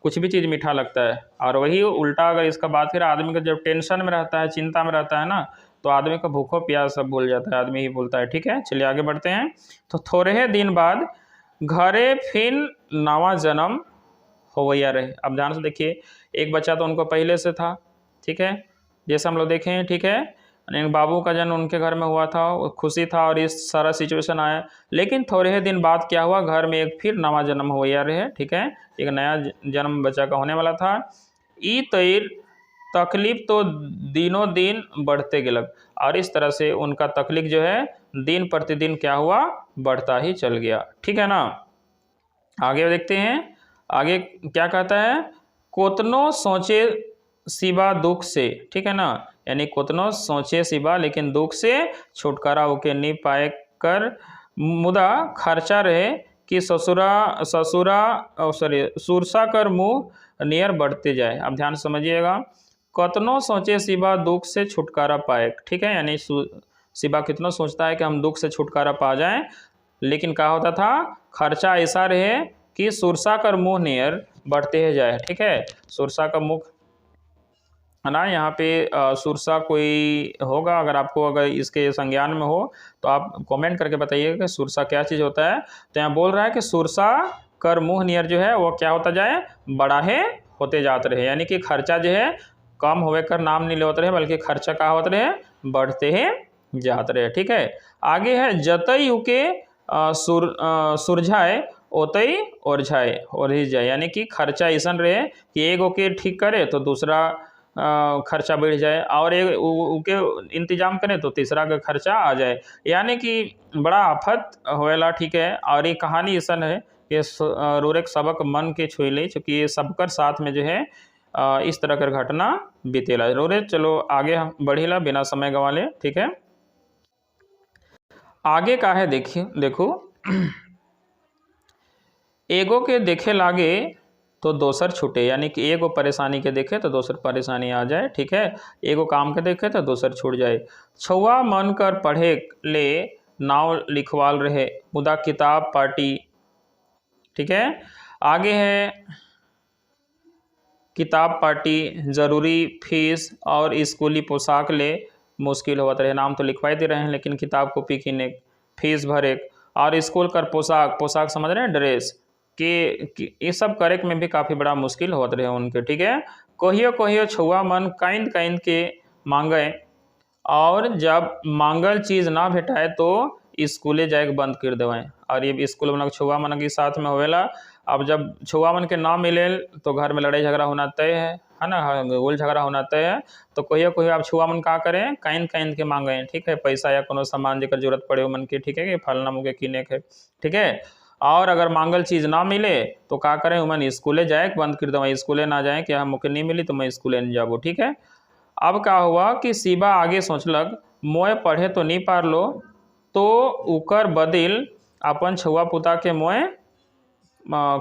कुछ भी चीज़ मीठा लगता है। और वही उल्टा अगर इसका बात फिर आदमी का जब टेंशन में रहता है, चिंता में रहता है ना, तो आदमी का भूखो प्यास सब भूल जाता है, आदमी ही बोलता है, ठीक है। चलिए आगे बढ़ते हैं। तो थोड़े दिन बाद घरे फिर नवा जन्म होवैया रहे। अब ध्यान से देखिए, एक बच्चा तो उनको पहले से था, ठीक है, जैसे हम लोग देखें हैं, ठीक है। बाबू का जन्म उनके घर में हुआ था, खुशी था और इस सारा सिचुएशन आया। लेकिन थोड़े दिन बाद क्या हुआ, घर में एक फिर नवा जन्म होवैया रहे, ठीक है, एक नया जन्म बच्चा का होने वाला था। ई तैर तकलीफ तो दिनों दिन बढ़ते गेलक, और इस तरह से उनका तकलीफ जो है दिन प्रतिदिन क्या हुआ, बढ़ता ही चल गया, ठीक है ना। आगे देखते हैं, आगे क्या कहता है, कोतनो सोचे सिवा दुख से, ठीक है ना, यानी कोतनो सोचे सिवा लेकिन दुख से छुटकारा होके नहीं पाए कर, मुदा खर्चा रहे कि सुरसा कर मुँह नियर बढ़ते जाए। अब ध्यान समझिएगा, कतनो सोचे सिवा दुख से छुटकारा पाए, ठीक है, यानी सिवा कितना सोचता है कि हम दुख से छुटकारा पा जाएं, लेकिन क्या होता था, खर्चा ऐसा रहे कि सुरसा कर मुँह नियर बढ़ते ही जाए, ठीक है। सुरसा का मुख है ना, यहाँ पे सुरसा कोई होगा, अगर आपको अगर इसके संज्ञान में हो तो आप कमेंट करके बताइएगा कि सुरसा क्या चीज़ होता है। तो यहाँ बोल रहा है कि सुरसा कर मुँह नियर जो है वो क्या होता जाए, बड़ा है होते जाते रहे, यानी कि खर्चा जो है कम होवे कर नाम नहीं लेते रहे, बल्कि खर्चा क्या होते रहे, बढ़ते ही जाते रहे, ठीक है। आगे है जतई उके सुरझाए ओतई ओरझाए ओरझ जाए, यानी कि खर्चा ऐसा रहे कि एक ओके ठीक करे तो दूसरा खर्चा बढ़ जाए, और एक उके इंतजाम करें तो तीसरा का खर्चा आ जाए, यानी कि बड़ा आफत होएला, ठीक है। और ये कहानी ऐसा है कि रोरेक सबक मन के छुएले, चूँकि ये सबकर साथ में जो है इस तरह कर घटना बीतेला रोरे। चलो आगे हम बढ़ेला बिना समय गंवाले, ठीक है। आगे का है देखिए, देखो एगो के देखे लागे तो दोसर छूटे, यानी कि एगो परेशानी के देखे तो दोसर परेशानी आ जाए, ठीक है। एगो काम के देखे तो दोसर छूट जाए। छुआ मन कर पढ़े ले नाव लिखवाल रहे, मुदा किताब पार्टी, ठीक है। आगे है किताब पार्टी, ज़रूरी फीस और स्कूली पोशाक ले मुश्किल होता रहे। नाम तो लिखवाई दे रहे हैं, लेकिन किताब कॉपी किने, फीस भरे और स्कूल कर पोशाक, पोशाक समझ रहे हैं, ड्रेस के ये सब करे में भी काफ़ी बड़ा मुश्किल होते रहे उनके, ठीक है। कहियो कहियो छुआ मन काइंद काइंद के मांगे, और जब मांगल चीज़ ना भेटाए तो स्कूले जाए बंद कर देवें। और ये स्कूल मन छुआ मन के साथ में होवेला। अब जब छुआ मन के ना मिले तो घर में लड़ाई झगड़ा होना तय है ना, गोल झगड़ा होना तय है। तो कहियो कहियो आप छुआ मन का करें, काइंद काइंद के मांगे, ठीक है, पैसा या कोनो सामान जेकर जरूरत पड़े मन के, ठीक है, कि फलना मुके किने के, ठीक है। और अगर मांगल चीज़ ना मिले तो का करें, उमन स्कूले जाए बंद कर दें, स्कूले ना जाए कि हम मुके नहीं मिली तो मैं स्कूले नहीं जाबो, ठीक है। अब क्या हुआ कि शिवा आगे सोचलक मोए पढ़े तो नहीं पार लो, तो उकर बदिल अपन छुआ पुता के मोए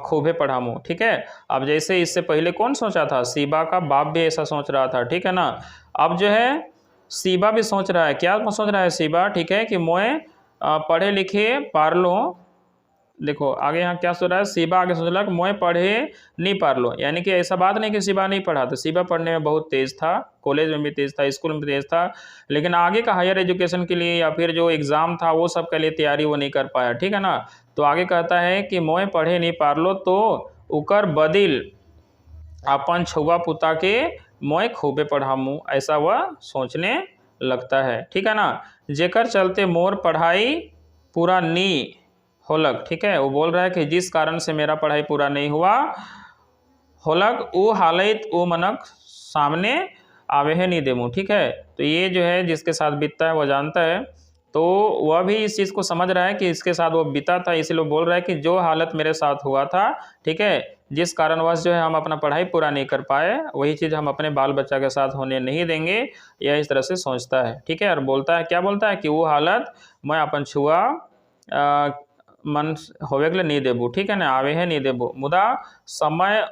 खूबे पढ़ामो, ठीक है। अब जैसे इससे पहले कौन सोचा था, शिवा का बाप भी ऐसा सोच रहा था, ठीक है ना। अब जो है शिवा भी सोच रहा है, क्या सोच रहा है शिवा, ठीक है, कि मैं पढ़े लिखे पार लूँ। देखो आगे यहाँ क्या सोच रहा है शिवा, आगे सोच रहा है कि मैं पढ़े नहीं पार लो, यानी कि ऐसा बात नहीं कि शिवा नहीं पढ़ा था, शिवा पढ़ने में बहुत तेज था, कॉलेज में भी तेज था, स्कूल में भी तेज था, लेकिन आगे का हायर एजुकेशन के लिए या फिर जो एग्ज़ाम था वो सब के लिए तैयारी वो नहीं कर पाया, ठीक है ना। तो आगे कहता है कि मैं पढ़े नहीं पार लो तो उकर बदिल अपन छुआ पुता के मैं खूबे पढ़ाऊँ, ऐसा वह सोचने लगता है, ठीक है ना। जेकर चलते मोर पढ़ाई पूरा नी होलक, ठीक है, वो बोल रहा है कि जिस कारण से मेरा पढ़ाई पूरा नहीं हुआ होलक वो हालत वो मनक सामने आवे है नहीं देमू, ठीक है। तो ये जो है जिसके साथ बीतता है वो जानता है, तो वह भी इस चीज़ को समझ रहा है कि इसके साथ वो बीता था, इसलिए वो बोल रहा है कि जो हालत मेरे साथ हुआ था, ठीक है, जिस कारणवश जो है हम अपना पढ़ाई पूरा नहीं कर पाए, वही चीज़ हम अपने बाल बच्चा के साथ होने नहीं देंगे, यह इस तरह से सोचता है, ठीक है। और बोलता है, क्या बोलता है कि वो हालत मैं अपन छुआ मन होवे के लिए नहीं देबू, ठीक है ना, आवे है नहीं देबू, मुदा समय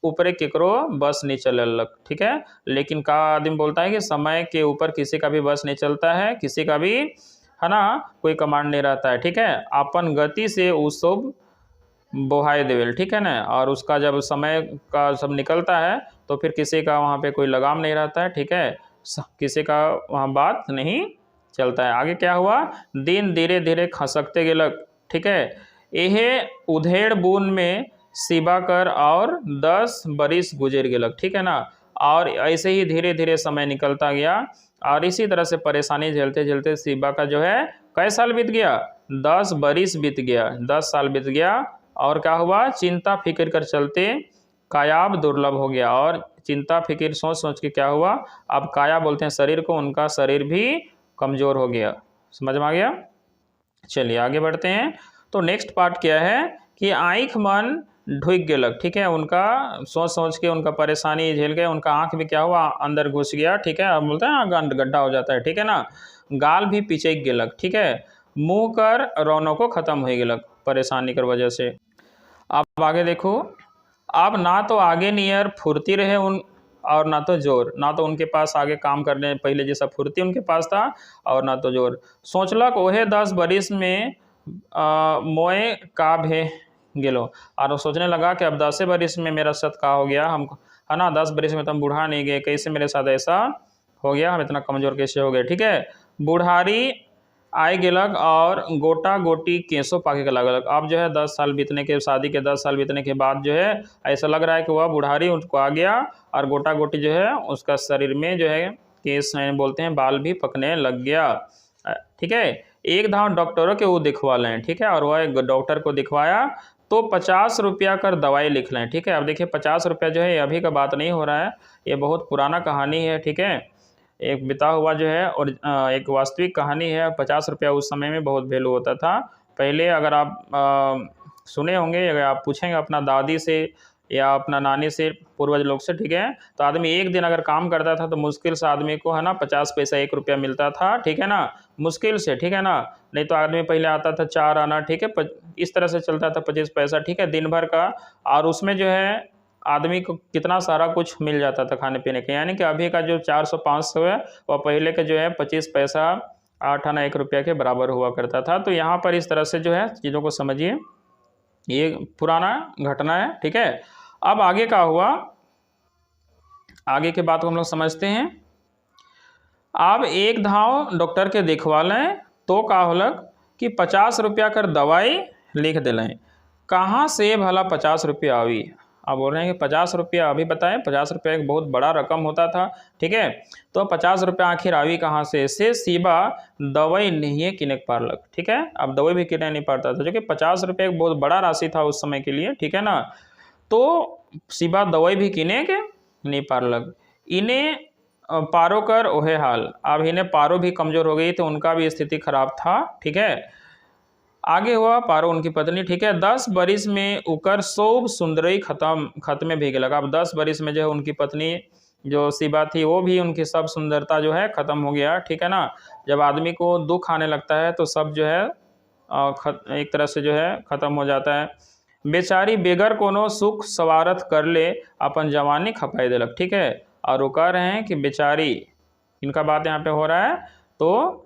ऊपरे केकरो बस नहीं चलक, ठीक है। लेकिन का आदमी बोलता है कि समय के ऊपर किसी का भी बस नहीं चलता है, किसी का भी, है ना, कोई कमांड नहीं रहता है, ठीक है। अपन गति से उस सब बोहाई देवेल, ठीक है ना, और उसका जब समय का सब निकलता है तो फिर किसी का वहाँ पे कोई लगाम नहीं रहता है, ठीक है, किसी का वहाँ बात नहीं चलता है। आगे क्या हुआ, दिन धीरे धीरे खसकते गेलक, ठीक है, यह उधेड़ बून में शिवा कर और 10 बरिस गुजर गेलक, ठीक है ना। और ऐसे ही धीरे धीरे समय निकलता गया और इसी तरह से परेशानी झेलते झेलते शिवा का जो है कई साल बीत गया, 10 बरिस बीत गया, 10 साल बीत गया। और क्या हुआ, चिंता फिक्र कर चलते कायाब दुर्लभ हो गया, और चिंता फिक्र सोच सोच के क्या हुआ, अब काया बोलते हैं शरीर को, उनका शरीर भी कमज़ोर हो गया। समझ में आ गया। चलिए आगे बढ़ते हैं। तो नेक्स्ट पार्ट क्या है कि आँख मन ढुक गेलक, ठीक है, उनका सोच सोच के उनका परेशानी झेल गए, उनका आँख भी क्या हुआ अंदर घुस गया, ठीक है, अब बोलते हैं गड्ढा हो जाता है, ठीक है ना। गाल भी पिचक गेलक, ठीक है, मुँह कर रौनकों खत्म हो गेलक परेशानी कर वजह से। अब आगे देखो, अब ना तो आगे नियर फुर्ती रहे उन, और ना तो जोर, ना तो उनके पास आगे काम करने पहले जैसा फुर्ती उनके पास था और ना तो जोर। सोचलक ओहे 10 बरिस में मोए का भे गेलो, और सोचने लगा कि अब 10 बरिस में मेरा साथ का हो गया, हम, है ना, 10 बरिस में तो हम बूढ़ा नहीं गए, कैसे मेरे साथ ऐसा हो गया, हम इतना कमज़ोर कैसे हो गए, ठीक है। बूढ़ारी आए गेलक और गोटा गोटी केसों पाके के लगलक। अब जो है 10 साल बीतने के, शादी के 10 साल बीतने के बाद जो है ऐसा लग रहा है कि वह बुढ़ारी उनको आ गया और गोटा गोटी जो है उसका शरीर में जो है केस बोलते हैं बाल भी पकने लग गया, ठीक है। एक धाम डॉक्टरों के वो दिखवा लें, ठीक है, और वह एक डॉक्टर को दिखवाया तो 50 रुपया कर दवाई लिख लें, ठीक है। अब देखिए 50 रुपया जो है अभी का बात नहीं हो रहा है, ये बहुत पुराना कहानी है, ठीक है, एक बिता हुआ जो है और एक वास्तविक कहानी है। 50 रुपया उस समय में बहुत वैल्यू होता था। पहले अगर आप सुने होंगे, अगर आप पूछेंगे अपना दादी से या अपना नानी से, पूर्वज लोग से, ठीक है, तो आदमी एक दिन अगर काम करता था तो मुश्किल से आदमी को, है ना, 50 पैसा 1 रुपया मिलता था, ठीक है ना, मुश्किल से, ठीक है ना। नहीं तो आदमी पहले आता था 4 आना, ठीक है, इस तरह से चलता था 25 पैसा, ठीक है, दिन भर का, और उसमें जो है आदमी को कितना सारा कुछ मिल जाता था खाने पीने के। यानी कि अभी का जो 400-500 है वह पहले के जो है 25 पैसा 8 आना 1 रुपया के बराबर हुआ करता था। तो यहाँ पर इस तरह से जो है चीज़ों को समझिए, ये पुराना घटना है, ठीक है। अब आगे का हुआ, आगे के बात को हम लोग समझते हैं। अब एक धाव डॉक्टर के दिखवा लें तो का होलक कि 50 रुपया कर दवाई लिख दिलें। कहाँ से भला 50 रुपया आवी। अब बोल रहे हैं कि 50 रुपया, अभी बताएं 50 रुपया एक बहुत बड़ा रकम होता था, ठीक है, तो 50 रुपया आखिर आवी कहाँ से शिवा दवाई नहीं किने पारलक, ठीक है। अब दवाई भी किने नहीं पाता था, जो कि 50 रुपया एक बहुत बड़ा राशि था उस समय के लिए, ठीक है ना। तो शिवा दवाई भी किने के नहीं पारलक। इन्हें पारो कर ओहे हाल, अब इन्हें पारो भी कमज़ोर हो गई तो उनका भी स्थिति खराब था, ठीक है। आगे हुआ पारो उनकी पत्नी, ठीक है, 10 बरिस में उकर सब सुंदरई खत्म भी लगा। अब 10 बरिस में जो है उनकी पत्नी जो शिवा थी वो भी, उनकी सब सुंदरता जो है ख़त्म हो गया, ठीक है ना। जब आदमी को दुख आने लगता है तो सब जो है एक तरह से जो है ख़त्म हो जाता है। बेचारी बेगर कोनो सुख सवारत कर ले अपन जवानी खपाई दिलक, ठीक है। और वो कह रहे हैं कि बेचारी इनका बात यहाँ पे हो रहा है, तो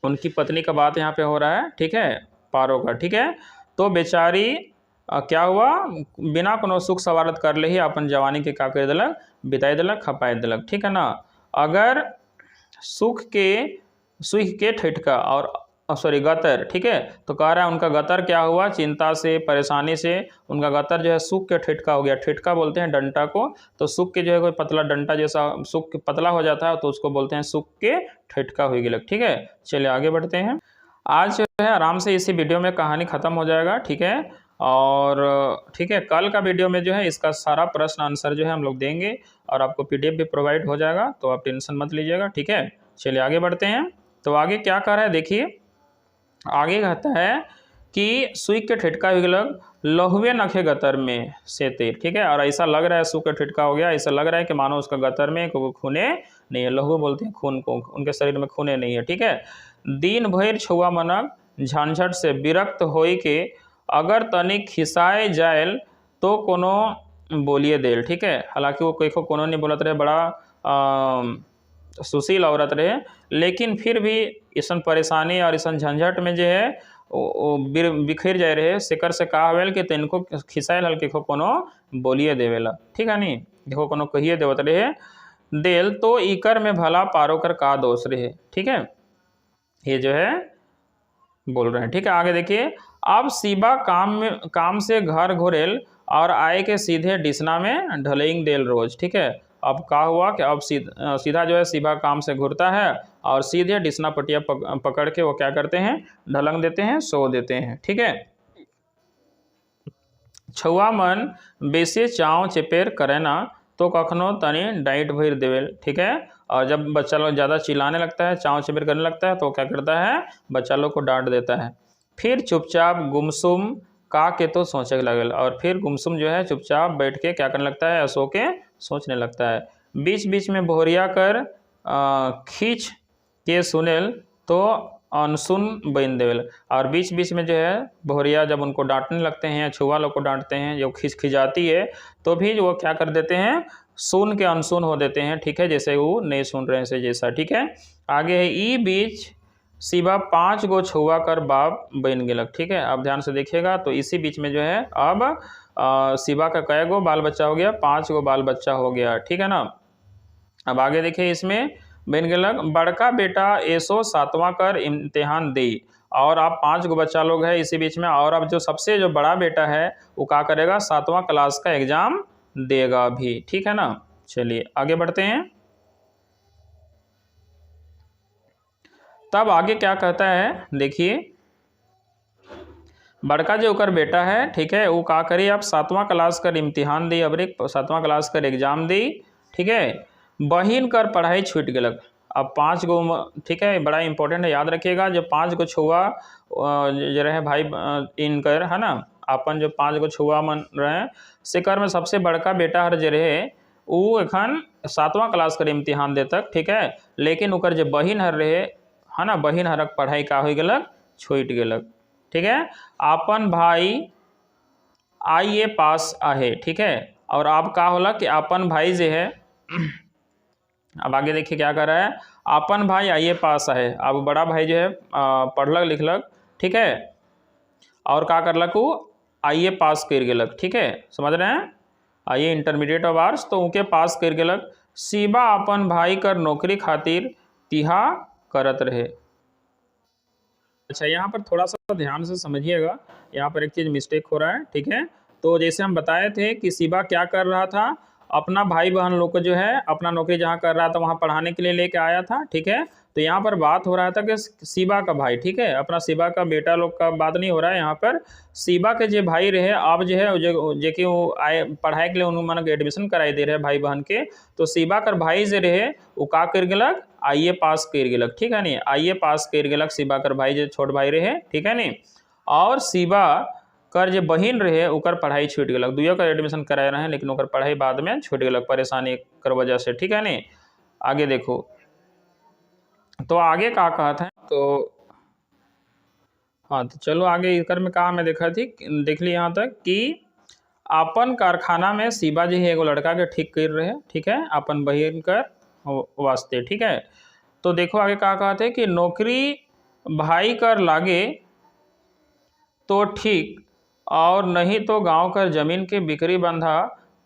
उनकी पत्नी का बात यहाँ पे हो रहा है, ठीक है, पारो का, ठीक है। तो बेचारी क्या हुआ, बिना कोनो सुख सवारत कर ले ही अपन जवानी के का कर दिलक, बिताई दिलक, खपाई दिलक, ठीक है ना। अगर सुख के ठिठका और सॉरी गतर, ठीक है, तो कह रहा है उनका गतर क्या हुआ, चिंता से परेशानी से उनका गतर जो है सुख के ठिठका हो गया। ठिठका बोलते हैं डंटा को, तो सुख के जो है कोई पतला डंटा जैसा सुख पतला हो जाता है तो उसको बोलते हैं सुख के ठिठका हुई गिलक, ठीक है। चलिए आगे बढ़ते हैं। आज जो है आराम से इसी वीडियो में कहानी खत्म हो जाएगा, ठीक है। और ठीक है, कल का वीडियो में जो है इसका सारा प्रश्न आंसर जो है हम लोग देंगे और आपको PDF भी प्रोवाइड हो जाएगा, तो आप टेंशन मत लीजिएगा, ठीक है। चलिए आगे बढ़ते हैं। तो आगे क्या कर रहा है देखिए, आगे कहता है कि सुई के ठिठका हुई लग लहुए नखे गतर में से तेर, ठीक है। और ऐसा लग रहा है सुई का ठिठका हो गया, ऐसा लग रहा है कि मानो उसका गतर में खूने नहीं है। लहू बोलते हैं खून को, उनके शरीर में खूने नहीं है, ठीक है। दिन भर छुआ मनक झंझट से विरक्त होई के अगर तनिक खिसाए जायल तो कोनो बोलिए देल, ठीक है। हालांकि वो कोई को कोनो नहीं बोलत रहे, बड़ा सुशील औरत रहे, लेकिन फिर भी इसन परेशानी और इसन झंझट में जो है बिखर जाए रहे, शिकर से कहा हवेल कि तिनको खिसायल हल के कोनो बोलिए देवेला, ठीक है। नहीं देखो कोनो कहिए देवत रहे देल तो इकर में भला पारो कर का दोष रहे, ठीक है, ये जो है बोल रहे हैं, ठीक है। आगे देखिए, अब शिवा काम से घर घुरेल और आए के सीधे डिसना में ढलेंग देल रोज, ठीक है। अब क्या हुआ कि अब सीधा जो है शिवा काम से घुरता है और सीधे डिसना पटिया पकड़ के वो क्या करते हैं, ढलंग देते हैं, सो देते हैं, ठीक है। छुआ मन बेसी चाव चपेर करे ना तो कखनो तनी डाइट भर देवेल, ठीक है। और जब बच्चा लोग ज़्यादा चिल्लाने लगता है, चाव चपेर करने लगता है, तो क्या करता है, बच्चा लोग को डांट देता है। फिर चुपचाप गुमसुम का के तो सोचने लगल, और फिर गुमसुम जो है चुपचाप बैठ के क्या करने लगता है, सो के सोचने लगता है। बीच बीच में बोहरिया कर खींच के सुनेल तो अनसुन बन देवेल, और बीच बीच में जो है बोहरिया जब उनको डांटने लगते हैं, छुआ लोग को डांटते हैं, जब खिजाती है तो भी वो क्या कर देते हैं, सुन के अनसुन हो देते हैं, ठीक है, जैसे वो नहीं सुन रहे हैं जैसा, ठीक है। आगे है ई बीच शिवा 5 गो छुआ कर बाप बन गेलक, ठीक है। अब ध्यान से देखिएगा, तो इसी बीच में जो है अब शिवा का कै गो बाल बच्चा हो गया, 5 गो बाल बच्चा हो गया, ठीक है ना। अब आगे देखिए, इसमें बन गेलक बड़का बेटा ऐसो 7वां कर इम्तिहान दे, और आप 5 गो बच्चा लोग है इसी बीच में, और अब जो सबसे जो बड़ा बेटा है वो क्या करेगा, 7वां क्लास का एग्जाम देगा भी, ठीक है ना। चलिए आगे बढ़ते हैं। तब आगे क्या कहता है देखिए, बड़का जो ओकर बेटा है, ठीक है, वो का करी, अब 7वां क्लास कर इम्तिहान दी, अब 7वां क्लास कर एग्जाम दी, ठीक है। बहिन कर पढ़ाई छूट गलक। अब 5 गो, ठीक है, बड़ा इंपॉर्टेंट है, याद रखिएगा, जो 5 गो छुआ जो रहे भाई इनकर, है ना, अपन जो 5 गो छुआ मन रहे, सेकर में सबसे बड़का बेटा हर जो रहे वो एखन 7वां क्लास कर इम्तिहान दे तक, ठीक है। लेकिन ओकर जो बहिन हर रहे, है ना, बहिन हरक पढ़ाई का हो गलक, छूट गलक, ठीक है। अपन भाई IAS पास आहे, ठीक है। और आप का होला कि अपन भाई जो है अब आगे देखिए क्या कर रहा है, अपन भाई IAS पास है, अब बड़ा भाई जो है पढ़लक लिखलक, ठीक है, और का करलक वो IAS पास कर गेलक, ठीक है, समझ रहे हैं, IAS इंटरमीडिएट ऑफ आर्ट्स, तो उनके पास कर गेलक। शिवा अपन भाई कर नौकरी खातिर तिहा करत रहे। अच्छा, यहाँ पर थोड़ा सा ध्यान से समझिएगा, यहाँ पर एक चीज़ मिस्टेक हो रहा है, ठीक है। तो जैसे हम बताए थे कि शिवा क्या कर रहा था, अपना भाई बहन लोग को जो है अपना नौकरी जहाँ कर रहा था वहाँ पढ़ाने के लिए लेके आया था, ठीक है। तो यहाँ पर बात हो रहा था कि शिवा का भाई, ठीक है, अपना शिवा का बेटा लोग का बात नहीं हो रहा है यहाँ पर। शिवा के जो भाई रहे, अब जो है जो कि वो आए पढ़ाई के लिए उन्होंने एडमिशन कराई दे रहे भाई बहन के, तो शिवा कर भाई जो रहे वो का कर गेलक, IAS पास कर गेलक, ठीक है नहीं, IAS पास कर गेलक शिवा कर भाई जो छोट भाई रहे, ठीक है नहीं। और शिवा कर जो बहिन रहे ओकर पढ़ाई छूट गलक, दुइयो का एडमिशन कराए रहे, लेकिन ओकर पढ़ाई बाद में छूट गलक परेशानी कर वजह से, ठीक है नहीं। आगे देखो, तो आगे का कहता है, तो हाँ, तो चलो आगे इकर में कहा मैं देखा थी, देख ली यहाँ तक कि अपन कारखाना में शिवा जी एगो लड़का के ठीक कर रहे, ठीक है, अपन बहिन कर वास्ते। ठीक है, तो देखो आगे क्या कहते हैं कि नौकरी भाई कर लागे तो ठीक, और नहीं तो गांव कर जमीन के बिक्री बंधा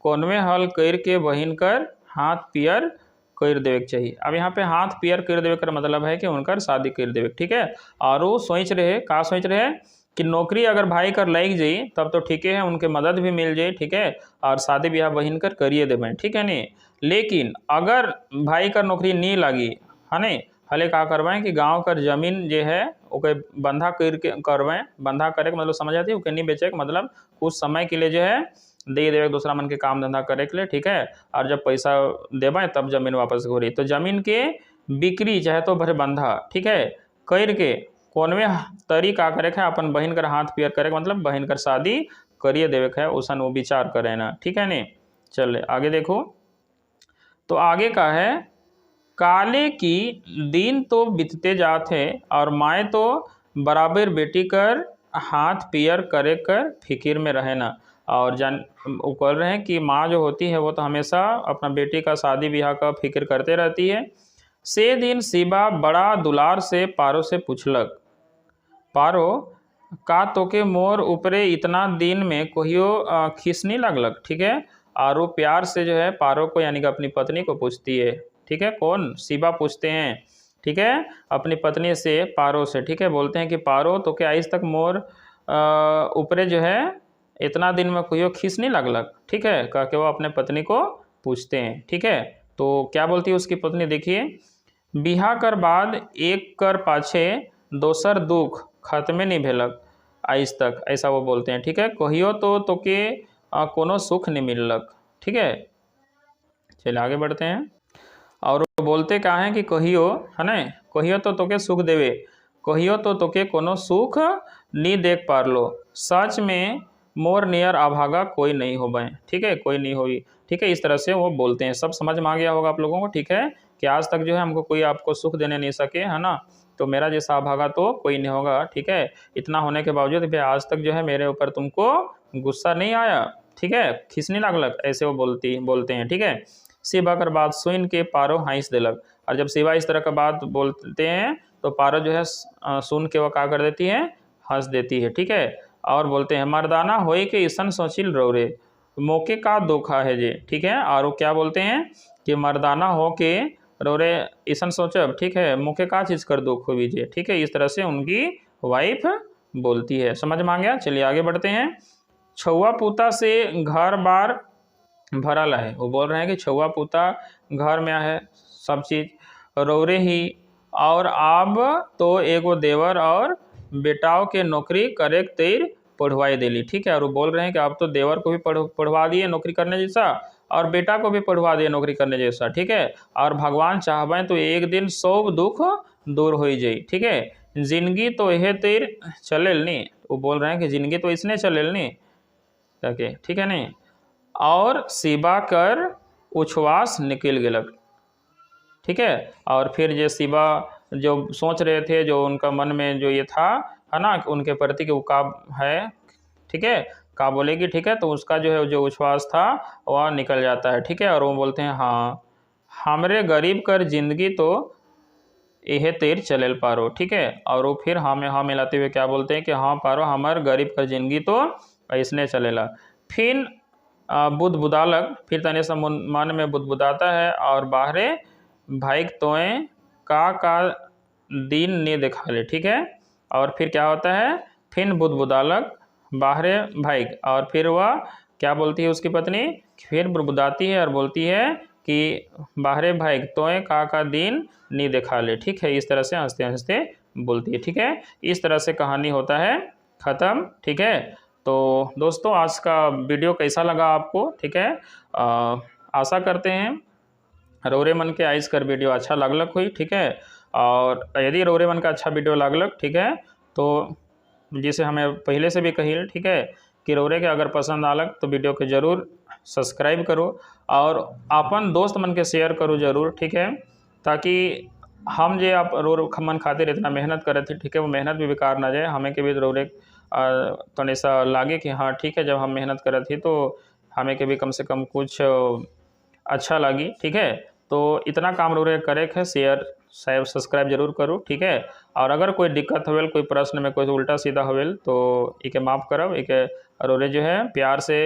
कोनवे हल कर के बहिन कर हाथ पियर कर देवे के चाहिए। अब यहाँ पे हाथ पियर कर देवे का मतलब है कि उनकर शादी कर देवे। ठीक है, और वो सोच रहे का सोच रहे कि नौकरी अगर भाई कर लग जाई तब तो ठीक है, उनके मदद भी मिल जाए। ठीक है, और शादी ब्याह बहिन कर करिए देवें। ठीक है नहीं, लेकिन अगर भाई कर नौकरी नहीं लगी है नहीं, हले का करवाएं कि गांव कर जमीन जो है ओके बंधा करवाएं। बंधा करे के मतलब समझ आती है, ओके नहीं बेचे के मतलब कुछ समय के लिए जो है दे देवे दूसरा मन के काम धंधा करे के लिए। ठीक है, और जब पैसा देवे तब जमीन वापस हो रही। तो जमीन के बिक्री चाहे तो भरे बंधा, ठीक है, कर के कौनवे तरी का करे है अपन बहन कर हाथ पियर करे मतलब बहन कर शादी करिए देवे है, उसन वो विचार करे ना। ठीक है नहीं, चले आगे देखो। तो आगे का है काले की दिन तो बीतते जाते और माए तो बराबर बेटी कर हाथ पियर करे कर फिकिर में रहे ना। और जान वो कह रहे हैं कि माँ जो होती है वो तो हमेशा अपना बेटी का शादी ब्याह का फिक्र करते रहती है। से दिन शिबा बड़ा दुलार से पारो से पूछलक, पारो का तोके मोर ऊपरे इतना दिन में कोहियो खीस नहीं लगलक। ठीक है, और वो प्यार से जो है पारो को यानी कि अपनी पत्नी को पूछती है। ठीक है, कौन? शिबा पूछते हैं। ठीक है, अपनी पत्नी से पारो से। ठीक है, बोलते हैं कि पारो तो क्या आज तक मोर ऊपरे जो है इतना दिन में कोई खीस नहीं लगलक। ठीक है, कह के वो अपने पत्नी को पूछते हैं। ठीक है, तो क्या बोलती है उसकी पत्नी, देखिए, बिहा कर बाद एक कर पाछे दोसर दुख खत्मे नहीं भेलक आज तक, ऐसा वो बोलते हैं। ठीक है, कहियो तो तोके कोनो सुख नहीं मिललक। ठीक है, चलिए आगे बढ़ते हैं। और वो बोलते क्या है कि कहियो है ना, कहियो तो तोके सुख देवे, कहियो तो तोके कोनो सुख नहीं देख पार लो, सच में मोर नियर अभागा कोई नहीं हो बे। ठीक है, कोई नहीं हुई। ठीक है, इस तरह से वो बोलते हैं। सब समझ में आ गया होगा आप लोगों को। ठीक है, कि आज तक जो है हमको कोई आपको सुख देने नहीं सके, है ना, तो मेरा जैसा अभागा तो कोई नहीं होगा। ठीक है, इतना होने के बावजूद भी आज तक जो है मेरे ऊपर तुमको गुस्सा नहीं आया। ठीक है, खींचने लगलक, ऐसे वो बोलते हैं। ठीक है, शिवा कर बात सुन के पारो हंस दिलक। और जब शिवा इस तरह का बात बोलते हैं तो पारो जो है सुन के वो क्या कर देती है, हंस देती है। ठीक है, और बोलते हैं मर्दाना होई के ईसन सोचिल रौरे, मौके का धोखा है जे। ठीक है, और वो क्या बोलते हैं कि मर्दाना हो के रौरे ईसन सोचब। ठीक है, मौके का चीज़ कर दुख हो जे। ठीक है, इस तरह से उनकी वाइफ बोलती है। समझ में आ गया, चलिए आगे बढ़ते हैं। छुआ पूता से घर बार भरल है। वो बोल रहे हैं कि छुआ पूता घर में है, सब चीज़ रौरे ही, और अब तो एगो देवर और बेटाओं के नौकरी करे तेर पढ़वाई दिली। ठीक है, और वो बोल रहे हैं कि अब तो देवर को भी पढ़वा दिए नौकरी करने जैसा, और बेटा को भी पढ़वा दिए नौकरी करने जैसा। ठीक है, और भगवान चाहबें तो एक दिन सब दुख दूर हो जाए। ठीक है, जिंदगी तो यह तेर चलेल नहीं। वो बोल रहे हैं कि जिंदगी तो इसने चलेल नहीं ताकि। ठीक है नहीं, और शिवा कर उच्छ्वास निकल गलक। ठीक है, और फिर जो शिवा जो सोच रहे थे, जो उनका मन में जो ये था, है ना, उनके प्रति कि वो का है, ठीक है, का बोलेगी। ठीक है, तो उसका जो है जो उच्छ्वास था वह निकल जाता है। ठीक है, और वो बोलते हैं हाँ हमरे गरीब कर जिंदगी तो यह तेर चलेल पारो। ठीक है, और वो फिर हाँ मिलाते हुए क्या बोलते हैं कि हाँ पारो हमार गरीब कर जिंदगी तो ऐसने चलेला। फिर बुदबुदालक, फिर तने सा मन में बुदबुदाता है, और बाहरे भाई तोए का दिन ने देखा ले। ठीक है, और फिर क्या होता है, फिर बुदबुदालक बाहरे भाई, और फिर वह क्या बोलती है उसकी पत्नी, फिर बुदबुदाती है और बोलती है कि बाहरे भाई तोए का दिन नहीं देखा ले। ठीक है, इस तरह से हंसते हंसते बोलती है। ठीक है, इस तरह से कहानी होता है ख़त्म। ठीक है, तो दोस्तों आज का वीडियो कैसा लगा आपको? ठीक है, आशा करते हैं रौरे मन के आइस कर वीडियो अच्छा लगलक हुई। ठीक है, और यदि रौरे मन का अच्छा वीडियो लगलक, ठीक है, तो जिसे हमें पहले से भी कही, ठीक है, कि रौरे के अगर पसंद आलक तो वीडियो के जरूर सब्सक्राइब करो और अपन दोस्त मन के शेयर करो जरूर। ठीक है, ताकि हम जे आप रोर मन खातिर इतना मेहनत करे थे, ठीक है, वो मेहनत भी बेकार ना जाए। हमें के भी रौरे तो ऐसा लागे कि हाँ ठीक है, जब हम मेहनत करे थे तो हमें के भी कम से कम कुछ अच्छा लगी। ठीक है, तो इतना काम रोरे करे है, शेयर सब्सक्राइब जरूर करूँ, ठीक है। और अगर कोई दिक्कत होवेल, कोई प्रश्न में कोई उल्टा सीधा होवेल तो इके माफ़ करब। इके रोरे जो है प्यार से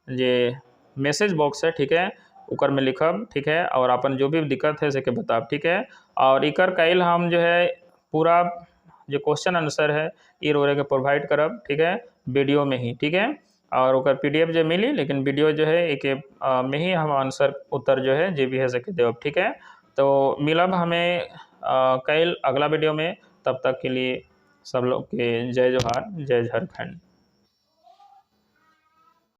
जे मैसेज बॉक्स है, ठीक है, ऊपर में लिखब, ठीक है, और अपन जो भी दिक्कत है से के बताब, ठीक है। और इकर कैल हम जो है पूरा जो क्वेश्चन आंसर है ये रोरे के प्रोवाइड करब, ठीक है, वीडियो में ही, ठीक है। और ओकर PDF जो मिली, लेकिन वीडियो जो है एक में ही हम आंसर उत्तर जो है जे भी है सके देव, ठीक है। तो मिलब हमें कल अगला वीडियो में, तब तक के लिए सब लोग के जय जोहार, जय झारखंड।